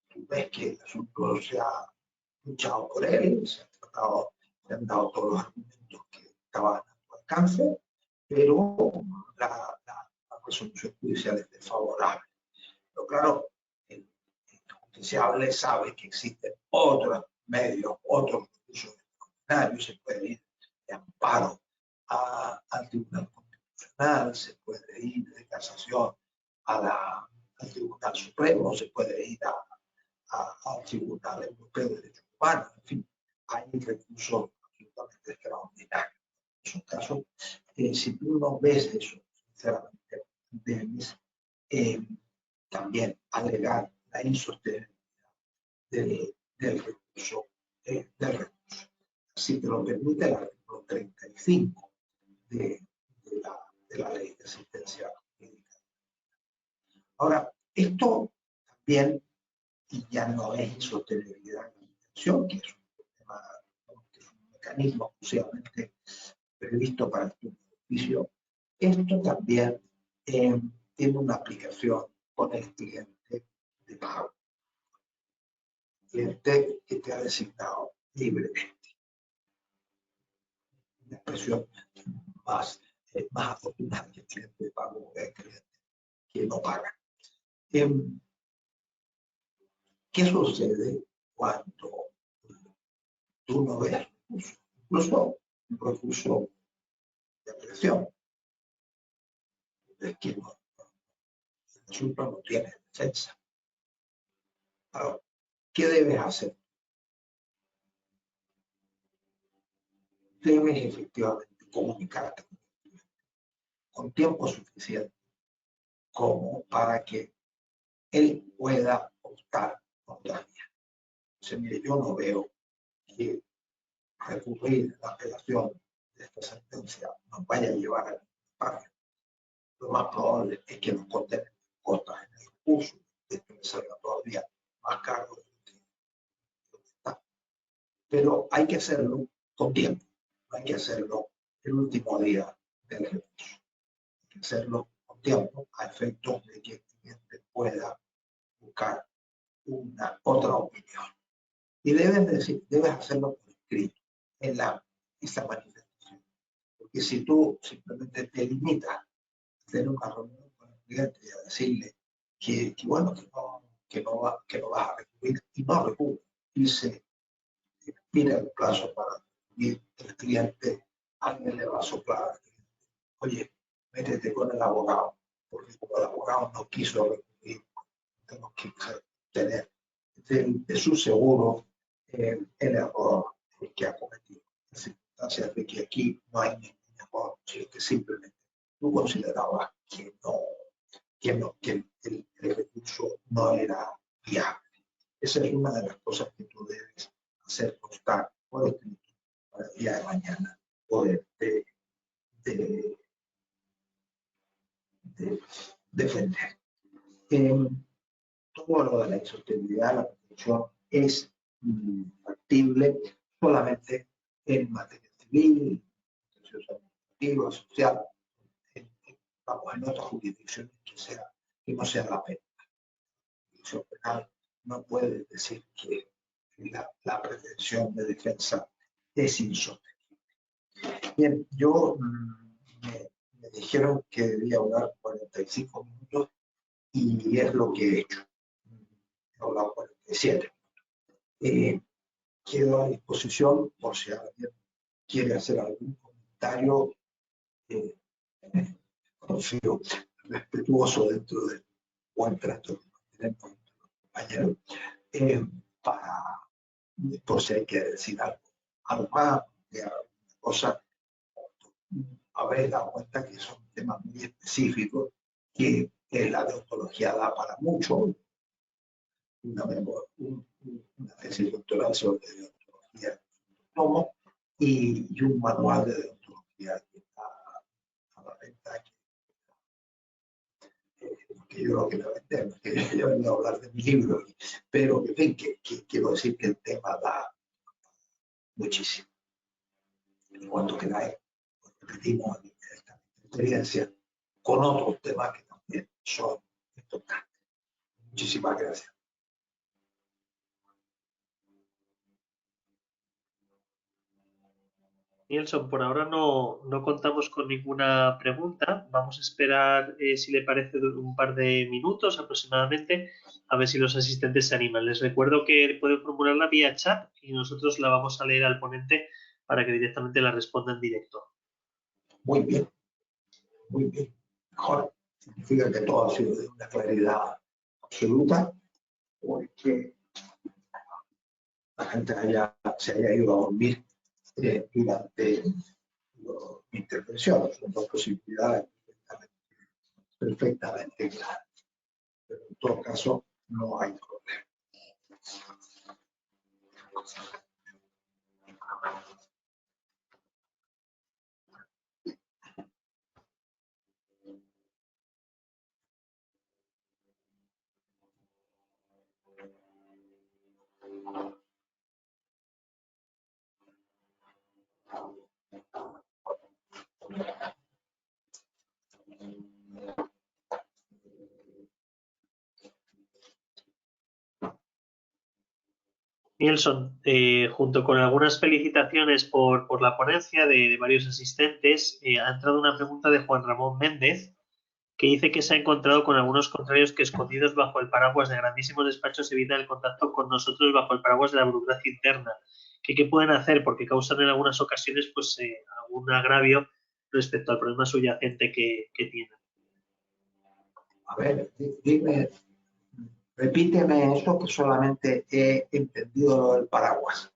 Tú ves que el asunto se ha luchado por él, se han dado todos los argumentos que estaban a tu alcance, pero la resolución judicial es desfavorable. Pero claro, el justiciable sabe que existen otros medios, otros recursos extraordinarios, se puede ir de amparo al Tribunal Constitucional, se puede ir de casación al Tribunal Supremo, se puede ir al Tribunal Europeo de Derechos Humanos, en fin, hay recursos absolutamente extraordinarios. En esos casos, si tú no ves eso, sinceramente, debes también alegar la insostenibilidad del recurso. Así te lo permite el artículo 35 de la ley de asistencia jurídica. Ahora, esto también, y ya no es insostenibilidad en la intención, que es un mecanismo exclusivamente previsto para el turno de juicio, esto también tiene una aplicación con el cliente de pago. El cliente que te ha designado libremente. Una expresión más afortunada que el cliente de pago es el cliente que no paga. ¿Qué sucede cuando tú no ves recurso? Incluso un recurso de apelación. Es que el asunto no tiene defensa. Ahora, ¿qué debes hacer? Debes efectivamente comunicarte con tiempo suficiente como para que él pueda optar por la vía. Entonces, mire, yo no veo que recurrir a la apelación de esta sentencia nos vaya a llevar a ninguna parte. Lo más probable es que nos condenen costas en el recurso, de que me salga todavía más caro de lo que está. Pero hay que hacerlo con tiempo, no hay que hacerlo el último día del recurso. Hay que hacerlo con tiempo a efectos de que el cliente pueda buscar una otra opinión. Y debes hacerlo por escrito, en esa manifestación. Porque si tú simplemente te limitas a tener una reunión con el cliente y a decirle que bueno, que no vas a recurrir y no recurre, y se expira el plazo para recurrir, el cliente, alguien le va a soplar, oye, métete con el abogado, porque como el abogado no quiso recurrir, tenemos que tener de su seguro el error que ha cometido. En circunstancias de que aquí no hay ningún error, sino que simplemente tú considerabas que el recurso no era viable. Esa es una de las cosas que tú debes hacer constar por escrito para el día de mañana poderte defender. Todo lo de la insostenibilidad, la protección es factible solamente en materia civil, administrativa, social, vamos, en otras jurisdicciones que no sea la pena. La jurisdicción penal no puede decir que la pretensión de defensa es insostenible. Bien, yo me dijeron que debía hablar 45 minutos y es lo que he hecho. He hablado 47. Quedo a disposición por si alguien quiere hacer algún comentario, confío, respetuoso dentro del buen trato que tenemos con los compañeros, por si hay que decir algo más, alguna cosa, habréis dado cuenta que son temas muy específicos, que la deontología da para mucho. Una tesis doctoral sobre deontología y un manual de deontología posibilidad que está a la venta, que yo lo quiero vender, porque yo vengo a hablar de mi libro, pero en fin, que quiero decir que el tema da muchísimo. Cuando queráis, repetimos esta experiencia con otros temas que también son importantes. Muchísimas gracias. Nielson, por ahora no contamos con ninguna pregunta. Vamos a esperar, si le parece, un par de minutos aproximadamente, a ver si los asistentes se animan. Les recuerdo que pueden formularla vía chat y nosotros la vamos a leer al ponente para que directamente la responda en directo. Muy bien, muy bien. Mejor. Significa que todo ha sido de una claridad absoluta, porque la gente se haya ido a dormir durante mi intervención. Son dos posibilidades perfectamente claras. Pero en todo caso, no hay problema. Nielson, junto con algunas felicitaciones por la ponencia de varios asistentes, ha entrado una pregunta de Juan Ramón Méndez, que dice que se ha encontrado con algunos contrarios que, escondidos bajo el paraguas de grandísimos despachos, evitan el contacto con nosotros bajo el paraguas de la burocracia interna. ¿Qué pueden hacer? Porque causan en algunas ocasiones pues, algún agravio respecto al problema subyacente que tienen. A ver, dime, repíteme eso, que solamente he entendido lo del paraguas.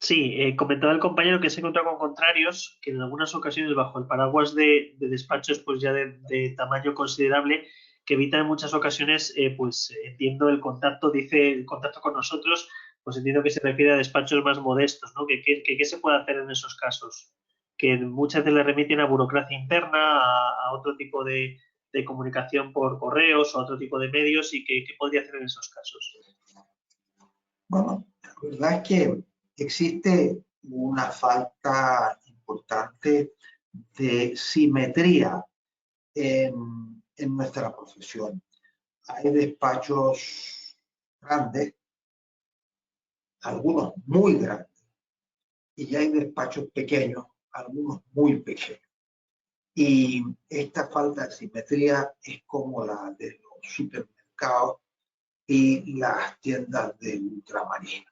Sí, comentaba el compañero que se ha encontrado con contrarios que en algunas ocasiones bajo el paraguas de despachos pues ya de tamaño considerable, que evitan en muchas ocasiones, pues entiendo el contacto, dice el contacto con nosotros, pues entiendo que se refiere a despachos más modestos, ¿no? ¿Qué se puede hacer en esos casos? Que muchas veces le remiten a burocracia interna, a otro tipo de comunicación por correos o a otro tipo de medios, y ¿qué podría hacer en esos casos? Bueno, la verdad es que existe una falta importante de simetría en nuestra profesión. Hay despachos grandes, algunos muy grandes, y hay despachos pequeños, algunos muy pequeños. Y esta falta de simetría es como la de los supermercados y las tiendas de ultramarino,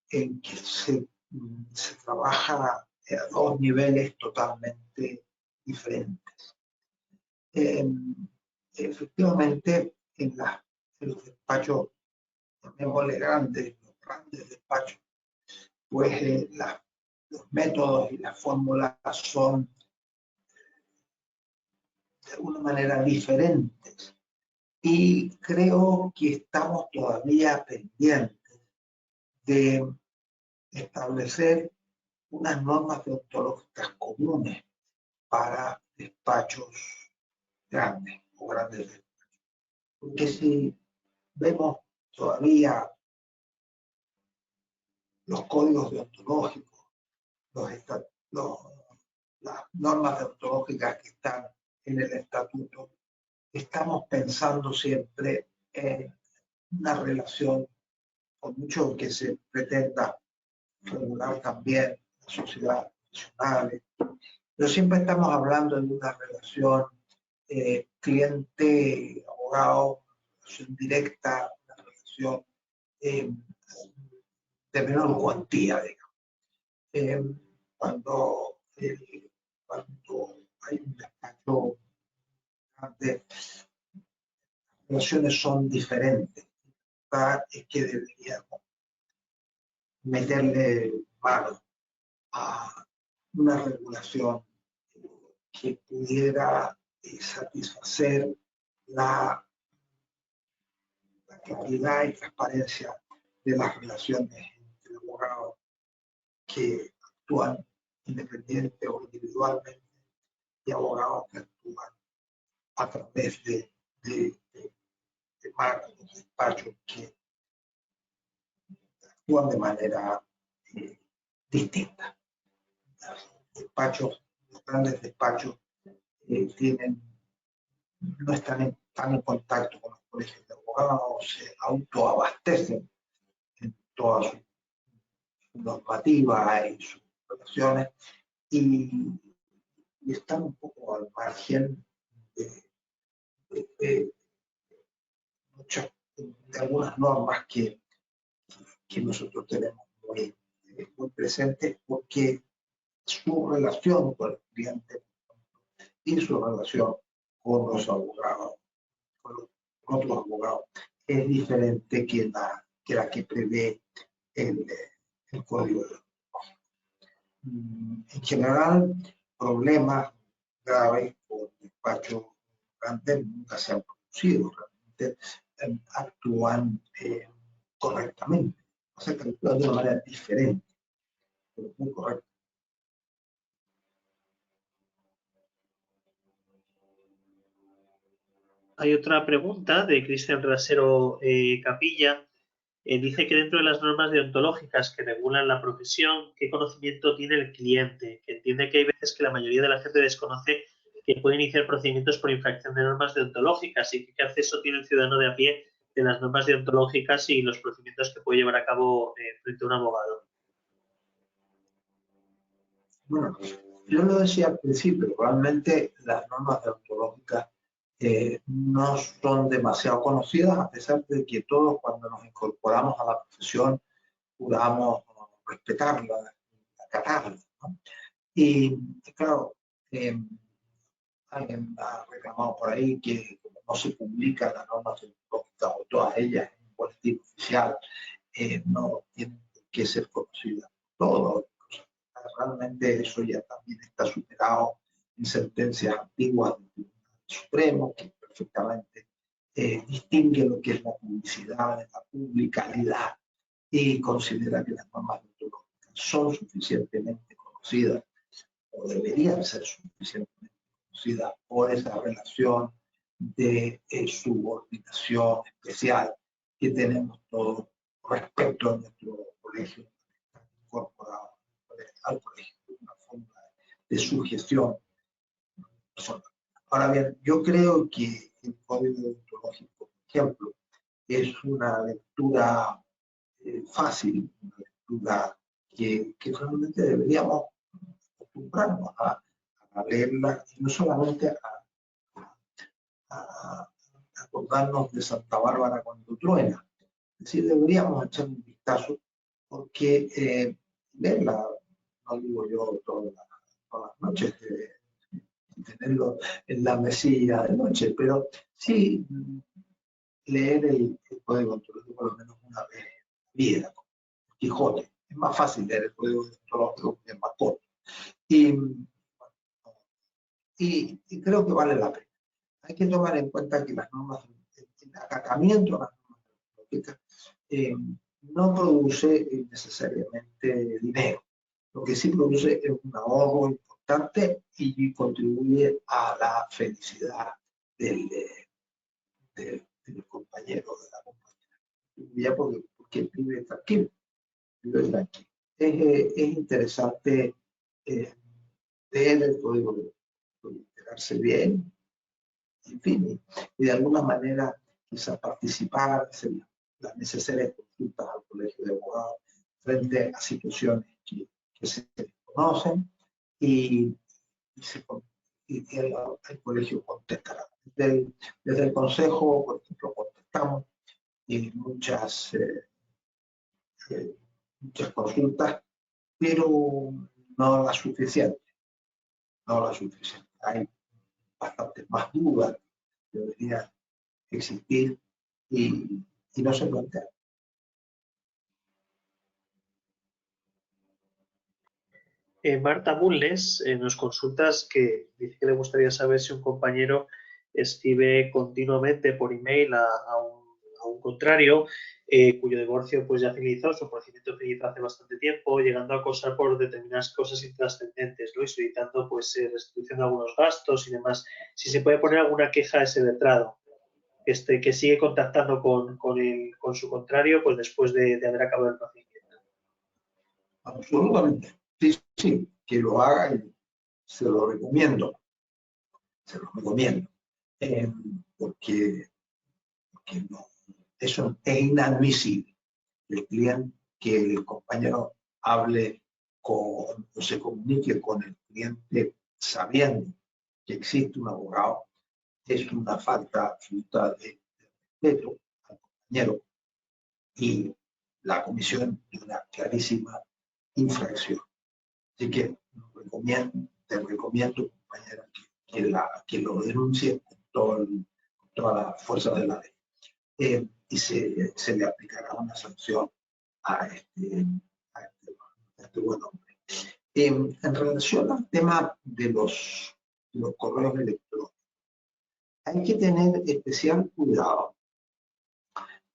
en que se trabaja a dos niveles totalmente diferentes. Efectivamente, en los despachos, llamémosle grandes, los grandes despachos, pues los métodos y las fórmulas son de alguna manera diferentes. Y creo que estamos todavía pendientes de establecer unas normas deontológicas comunes para despachos grandes o grandes despachos. Porque si vemos todavía los códigos deontológicos, las normas deontológicas que están en el estatuto, estamos pensando siempre en una relación, por mucho que se pretenda regular también la sociedad profesional, pero siempre estamos hablando de una relación cliente-abogado, una relación directa, una relación de menor cuantía, digamos. Cuando hay un despacho grande, las relaciones son diferentes. Es que deberíamos meterle mano a una regulación que pudiera satisfacer la claridad y transparencia de las relaciones entre abogados que actúan independiente o individualmente y abogados que actúan a través de máquinas, de despachos que actúan de manera distinta. Los grandes despachos no están tan en contacto con los colegios de abogados, se autoabastecen en toda su normativa y sus relaciones y están un poco al margen de algunas normas que nosotros tenemos muy presentes, porque su relación con el cliente y su relación con los abogados, con otros abogados, es diferente que la que prevé el código de en general, problemas graves con despachos grandes nunca se han producido, realmente actúan correctamente, o sea, que actúan de una manera diferente, pero muy correcta. Hay otra pregunta de Cristian Rasero Capilla. Dice que dentro de las normas deontológicas que regulan la profesión, ¿qué conocimiento tiene el cliente? Que entiende que hay veces que la mayoría de la gente desconoce que puede iniciar procedimientos por infracción de normas deontológicas y qué acceso tiene el ciudadano de a pie de las normas deontológicas y los procedimientos que puede llevar a cabo frente a un abogado. Bueno, yo lo decía al principio, realmente las normas deontológicas no son demasiado conocidas, a pesar de que todos cuando nos incorporamos a la profesión juramos respetarla, acatarla, ¿no? Y claro, alguien ha reclamado por ahí que como no se publican las normas deontológicas o todas ellas en un boletín oficial, no tienen que ser conocidas por todos. Realmente eso ya también está superado en sentencias antiguas del Tribunal Supremo, que perfectamente distingue lo que es la publicidad de la publicalidad y considera que las normas deontológicas son suficientemente conocidas o deberían ser suficientemente conocidas por esa relación de subordinación especial que tenemos todos respecto a nuestro colegio incorporado al colegio, una forma de sugestión personal. Ahora bien, yo creo que el código deontológico, por ejemplo, es una lectura fácil, una lectura que realmente deberíamos acostumbrarnos a leerla y no solamente a acordarnos de Santa Bárbara cuando truena. Es decir, deberíamos echar un vistazo porque leerla, no digo yo todas las noches, tenerlo en la mesilla de noche, pero sí leer el código deontológico por lo menos una vez en la vida. Quijote, es más fácil leer el código deontológico porque es más corto. Y creo que vale la pena. Hay que tomar en cuenta que las normas, el acatamiento a las normas deontológicas no produce necesariamente dinero. Lo que sí produce es un ahorro importante y contribuye a la felicidad del compañero, de la compañera. Porque vive tranquilo. Vive tranquilo. Es interesante leer el código de enterarse bien, en fin, y de alguna manera quizás participar en las necesarias consultas al colegio de abogados frente a situaciones que se conocen y el colegio contestará. Desde el consejo, por ejemplo, contestamos muchas consultas, pero no las suficientes. No las suficientes. Hay bastantes más dudas que deberían existir y no se plantean. Marta Bulnes nos consultas que dice que le gustaría saber si un compañero escribe continuamente por email a un contrario cuyo divorcio pues ya finalizó, su procedimiento finalizó hace bastante tiempo, llegando a acosar por determinadas cosas intrascendentes, ¿no? Y solicitando pues restitución de algunos gastos y demás. Si se puede poner alguna queja a ese letrado, que sigue contactando con su contrario pues después de haber acabado el procedimiento. Absolutamente. Sí, sí, que lo haga y se lo recomiendo. Se lo recomiendo. Porque no, eso es inadmisible. El cliente, que el compañero hable o se comunique con el cliente sabiendo que existe un abogado, es una falta absoluta de respeto al compañero y la comisión de una clarísima infracción. Así que te recomiendo, compañera, que lo denuncie con toda la fuerza de la ley. Y se le aplicará una sanción a este buen hombre. En relación al tema de los correos electrónicos, hay que tener especial cuidado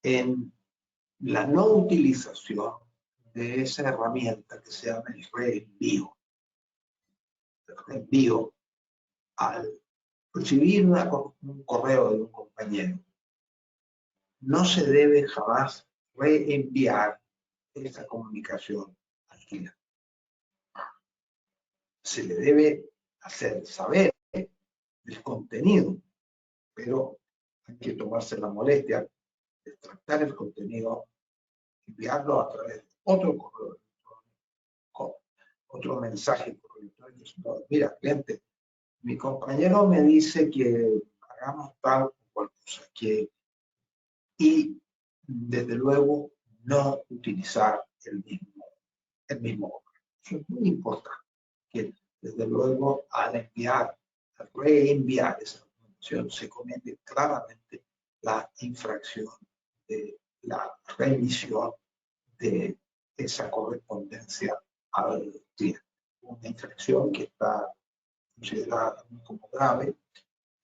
en la no utilización de esa herramienta que se llama el reenvío. El reenvío, al recibir un correo de un compañero, no se debe jamás reenviar esa comunicación al cliente. Se le debe hacer saber el contenido, pero hay que tomarse la molestia de extractar el contenido, enviarlo a través de otro correo electrónico, otro mensaje por electrónico. Mira, cliente, mi compañero me dice que hagamos tal o cual cosa, y desde luego no utilizar el mismo correo. Eso es muy importante, que desde luego al reenviar esa información se comete claramente la infracción de la remisión de esa correspondencia al cliente. Una infracción que está considerada como grave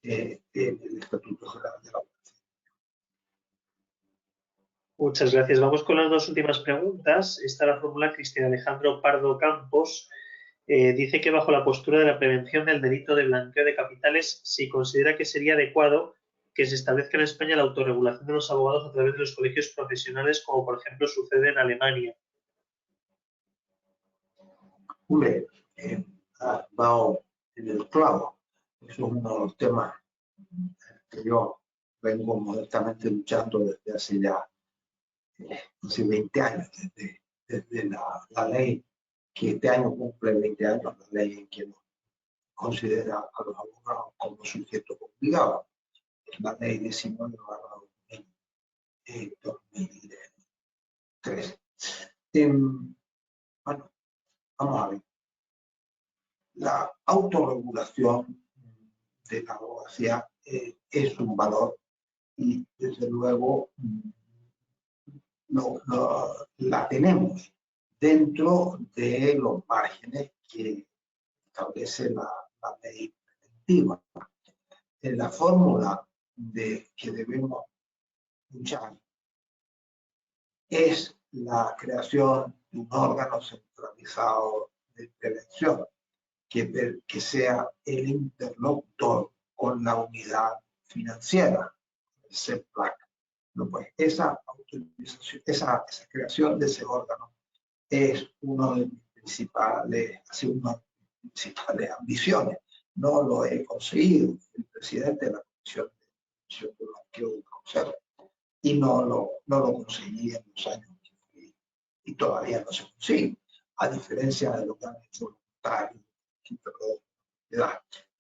en el Estatuto General de la Policía. Muchas gracias. Vamos con las dos últimas preguntas. Esta la formula Cristian Alejandro Pardo Campos. Dice que bajo la postura de la prevención del delito de blanqueo de capitales, si considera que sería adecuado que se establezca en España la autorregulación de los abogados a través de los colegios profesionales, como por ejemplo sucede en Alemania. Hombre, ha dado en el clavo. Eso es uno de los temas que yo vengo modestamente luchando desde hace ya 20 años, desde la ley que este año cumple 20 años, la ley en que nos considera a los abogados como sujetos obligados. Es la ley 19/2003. Bueno, vamos a ver. La autorregulación de la abogacía es un valor y desde luego la tenemos dentro de los márgenes que establece la ley preventiva. En la fórmula que debemos luchar es la creación de un órgano centralizado de prevención que sea el interlocutor con la unidad financiera, el CEPLAC. No, pues esa creación de ese órgano es una de mis principales ambiciones. No lo he conseguido. El presidente de la Comisión de Blanqueo del Consejo y no lo conseguí en los años que fui, y todavía no se consigue, a diferencia de lo que han hecho voluntarios.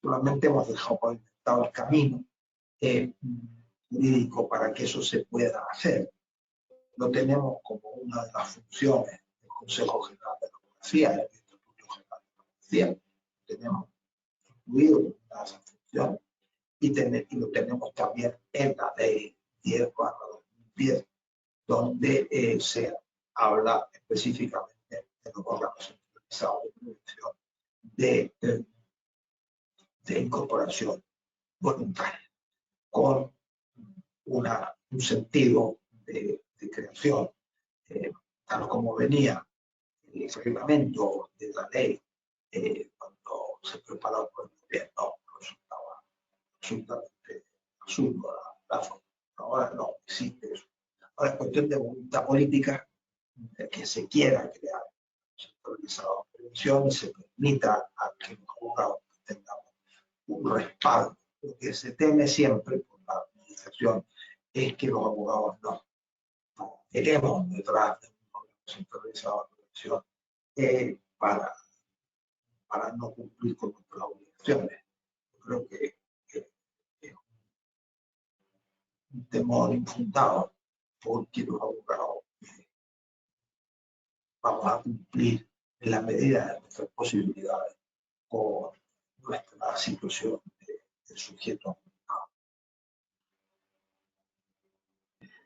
Solamente hemos dejado pavimentado el camino jurídico para que eso se pueda hacer. Lo tenemos como una de las funciones del Consejo General de la Abogacía, el Estatuto General de la Abogacía. Tenemos incluido una de esas funciones y lo tenemos también en la ley 10/2010, donde se habla específicamente de los órganos centralizados de prevención de incorporación voluntaria, con un sentido de creación, tal como venía el reglamento de la ley cuando se preparó por el gobierno, resultaba absolutamente absurdo la forma. Ahora no existe eso. Ahora es cuestión de voluntad política, de que se quiera crear un centralizado de prevención y se permita a que los abogados tengamos un respaldo. Lo que se teme siempre por la administración es que los abogados no queremos detrás de un órgano centralizado de prevención para no cumplir con nuestras obligaciones. Yo creo que es un temor infundado, porque los abogados vamos a cumplir en la medida de nuestras posibilidades con nuestra situación de sujeto.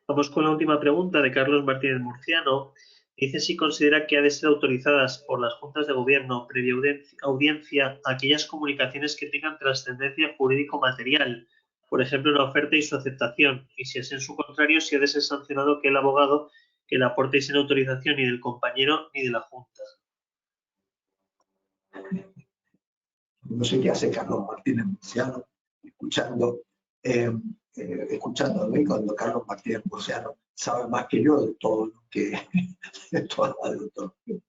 Vamos con la última pregunta de Carlos Martínez Murciano. Dice si considera que ha de ser autorizadas por las juntas de gobierno previa audiencia aquellas comunicaciones que tengan trascendencia jurídico-material, por ejemplo, la oferta y su aceptación, y si es en su contrario, si ha de ser sancionado que el abogado que la aporte sin autorización ni del compañero ni de la junta. No sé qué hace Carlos Martínez Murciano escuchándolo, y cuando Carlos Martínez Murciano sabe más que yo de todo lo que de toda la doctrina.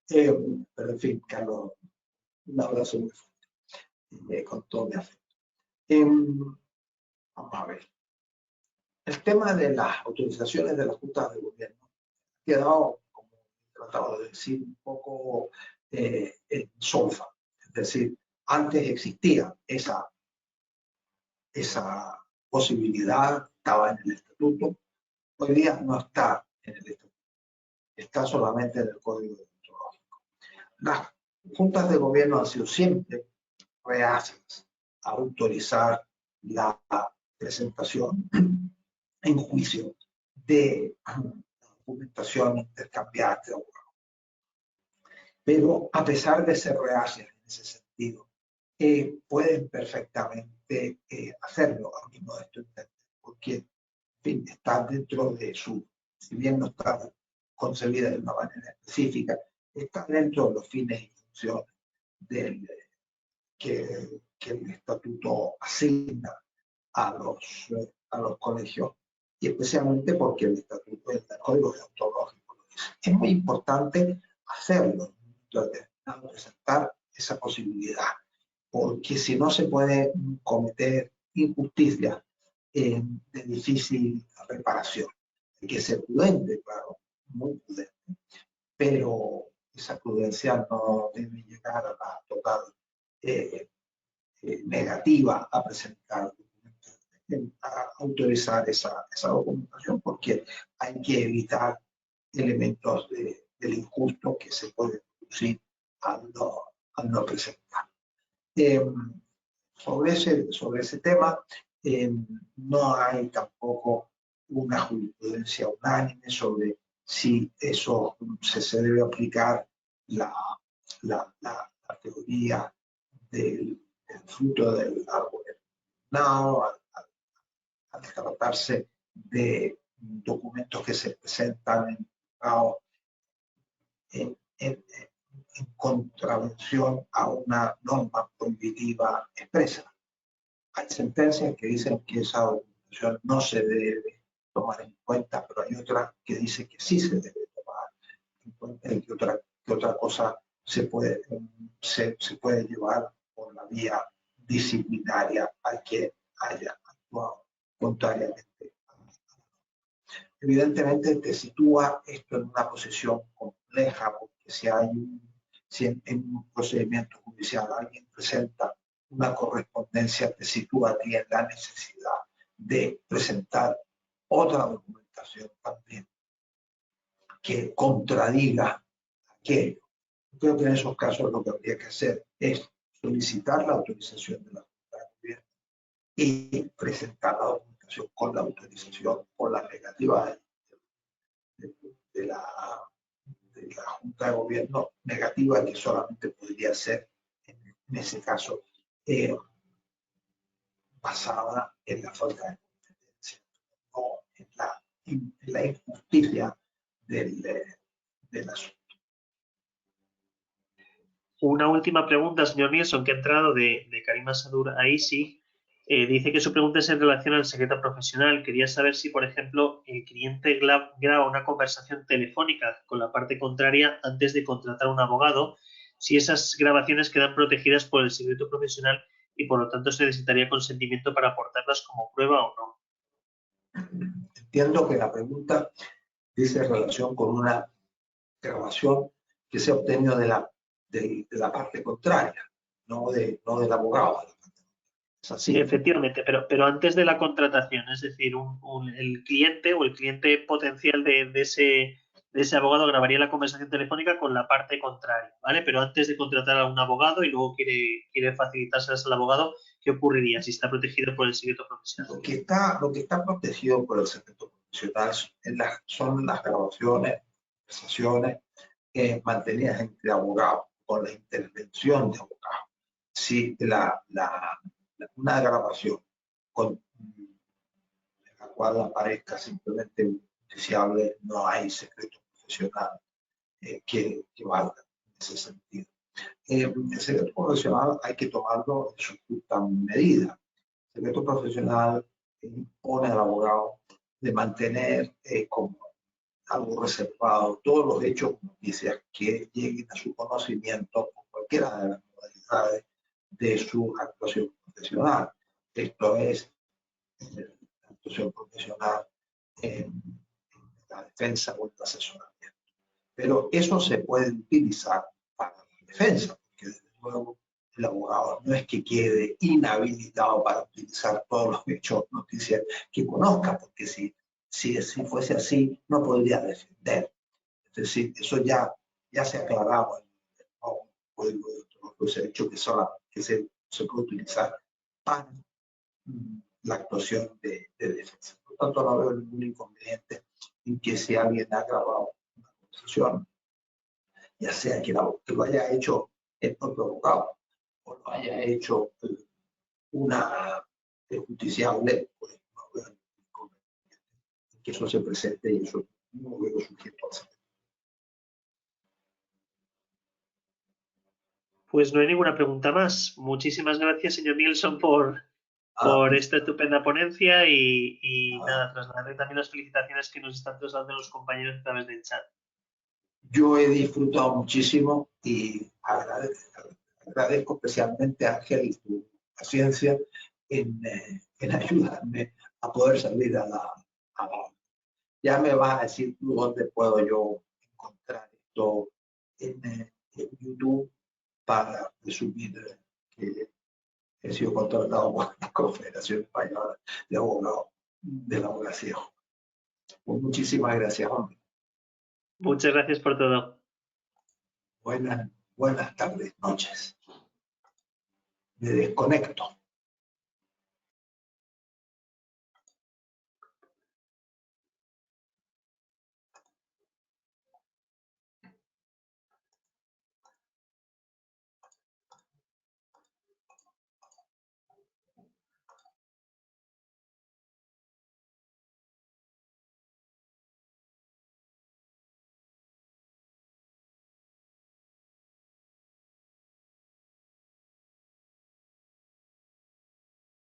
Pero en fin, Carlos, un abrazo muy fuerte, con todo mi afecto. Vamos a ver. El tema de las autorizaciones de las juntas de gobierno ha quedado, como he tratado de decir, un poco en solfa. Es decir, antes existía esa posibilidad, estaba en el estatuto. Hoy día no está en el estatuto, está solamente en el código deontológico. Las juntas de gobierno han sido siempre reacias a autorizar la presentación en juicio de documentación intercambiada de abogados. Pero a pesar de ser reacias en ese sentido, pueden perfectamente hacerlo, a mi modesto entender, porque en fin, está dentro de su, si bien no está concebida de una manera específica, está dentro de los fines y funciones que el estatuto asigna a los colegios, y especialmente porque el estatuto del código deontológico lo dice. Es muy importante hacerlo, presentar esa posibilidad, porque si no se puede cometer injusticia de difícil reparación. Hay que ser prudente, claro, muy prudente, pero esa prudencia no debe llegar a la total negativa a presentar documentos, a autorizar esa documentación, porque hay que evitar elementos del injusto que se pueden producir al no presentar. Sobre ese tema, no hay tampoco una jurisprudencia unánime sobre si eso se debe aplicar la teoría del fruto del árbol envenenado al tratarse de documentos que se presentan en contravención a una norma prohibitiva expresa. Hay sentencias que dicen que esa documentación no se debe tomar en cuenta, pero hay otras que dicen que sí se debe tomar en cuenta y que otra cosa se puede llevar por la vía disciplinaria a quien haya actuado contrariamente. Evidentemente te sitúa esto en una posición compleja, porque si en un procedimiento judicial alguien presenta una correspondencia, te sitúa a ti en la necesidad de presentar otra documentación también que contradiga aquello. Creo que en esos casos lo que habría que hacer es solicitar la autorización de la Junta de Gobierno y presentar la documentación con la autorización, con la negativa de la Junta de Gobierno, negativa que solamente podría ser en ese caso basada en la falta de competencia, no la injusticia del asunto. Una última pregunta, señor Nilsson, que ha entrado de Karima Sadur Aisi. Dice que su pregunta es en relación al secreto profesional. Quería saber si, por ejemplo, el cliente graba una conversación telefónica con la parte contraria antes de contratar a un abogado, si esas grabaciones quedan protegidas por el secreto profesional y, por lo tanto, se necesitaría consentimiento para aportarlas como prueba o no. Entiendo que la pregunta dice en relación con una grabación que se ha obtenido de la parte contraria, no del abogado. Es así. Sí, efectivamente, pero antes de la contratación, es decir, el cliente o el cliente potencial de ese abogado grabaría la conversación telefónica con la parte contraria, ¿vale? Pero antes de contratar a un abogado y luego quiere facilitárselas al abogado, ¿qué ocurriría si está protegido por el secreto profesional? Lo que está protegido por el secreto profesional son las grabaciones, conversaciones mantenidas entre abogados, con la intervención de abogados. Si una grabación en la cual aparezca simplemente un noticiable, no hay secreto profesional que valga en ese sentido. El secreto profesional hay que tomarlo en su justa medida. El secreto profesional impone al abogado de mantener como algo reservado todos los hechos, noticias que lleguen a su conocimiento por cualquiera de las modalidades de su actuación profesional. Esto es la actuación profesional en la defensa o el asesoramiento. Pero eso se puede utilizar para la defensa, porque desde luego el abogado no es que quede inhabilitado para utilizar todos los hechos, noticias que conozca, porque si fuese así, no podría defender. Es decir, eso ya se aclaraba en el código de los hechos que se puede utilizar para la actuación de defensa. Por lo tanto, no veo ningún inconveniente en que si alguien ha grabado una conversación, ya sea que lo haya hecho el propio abogado o lo haya hecho una justiciable, pues no veo ningún inconveniente en que eso se presente y eso no veo sujeto al secreto. Pues no hay ninguna pregunta más. Muchísimas gracias, señor Nilsson, por esta estupenda ponencia y nada, trasladarle también las felicitaciones que nos están trasladando los compañeros a través del chat. Yo he disfrutado muchísimo y agradezco especialmente a Ángel y tu paciencia en ayudarme a poder salir a la ya me vas a decir tú dónde puedo yo encontrar esto en YouTube para presumir que he sido contratado por la Confederación Española de Abogados de la Abogacía. Pues muchísimas gracias, hombre. Muchas gracias por todo. Buenas tardes, noches. Me desconecto.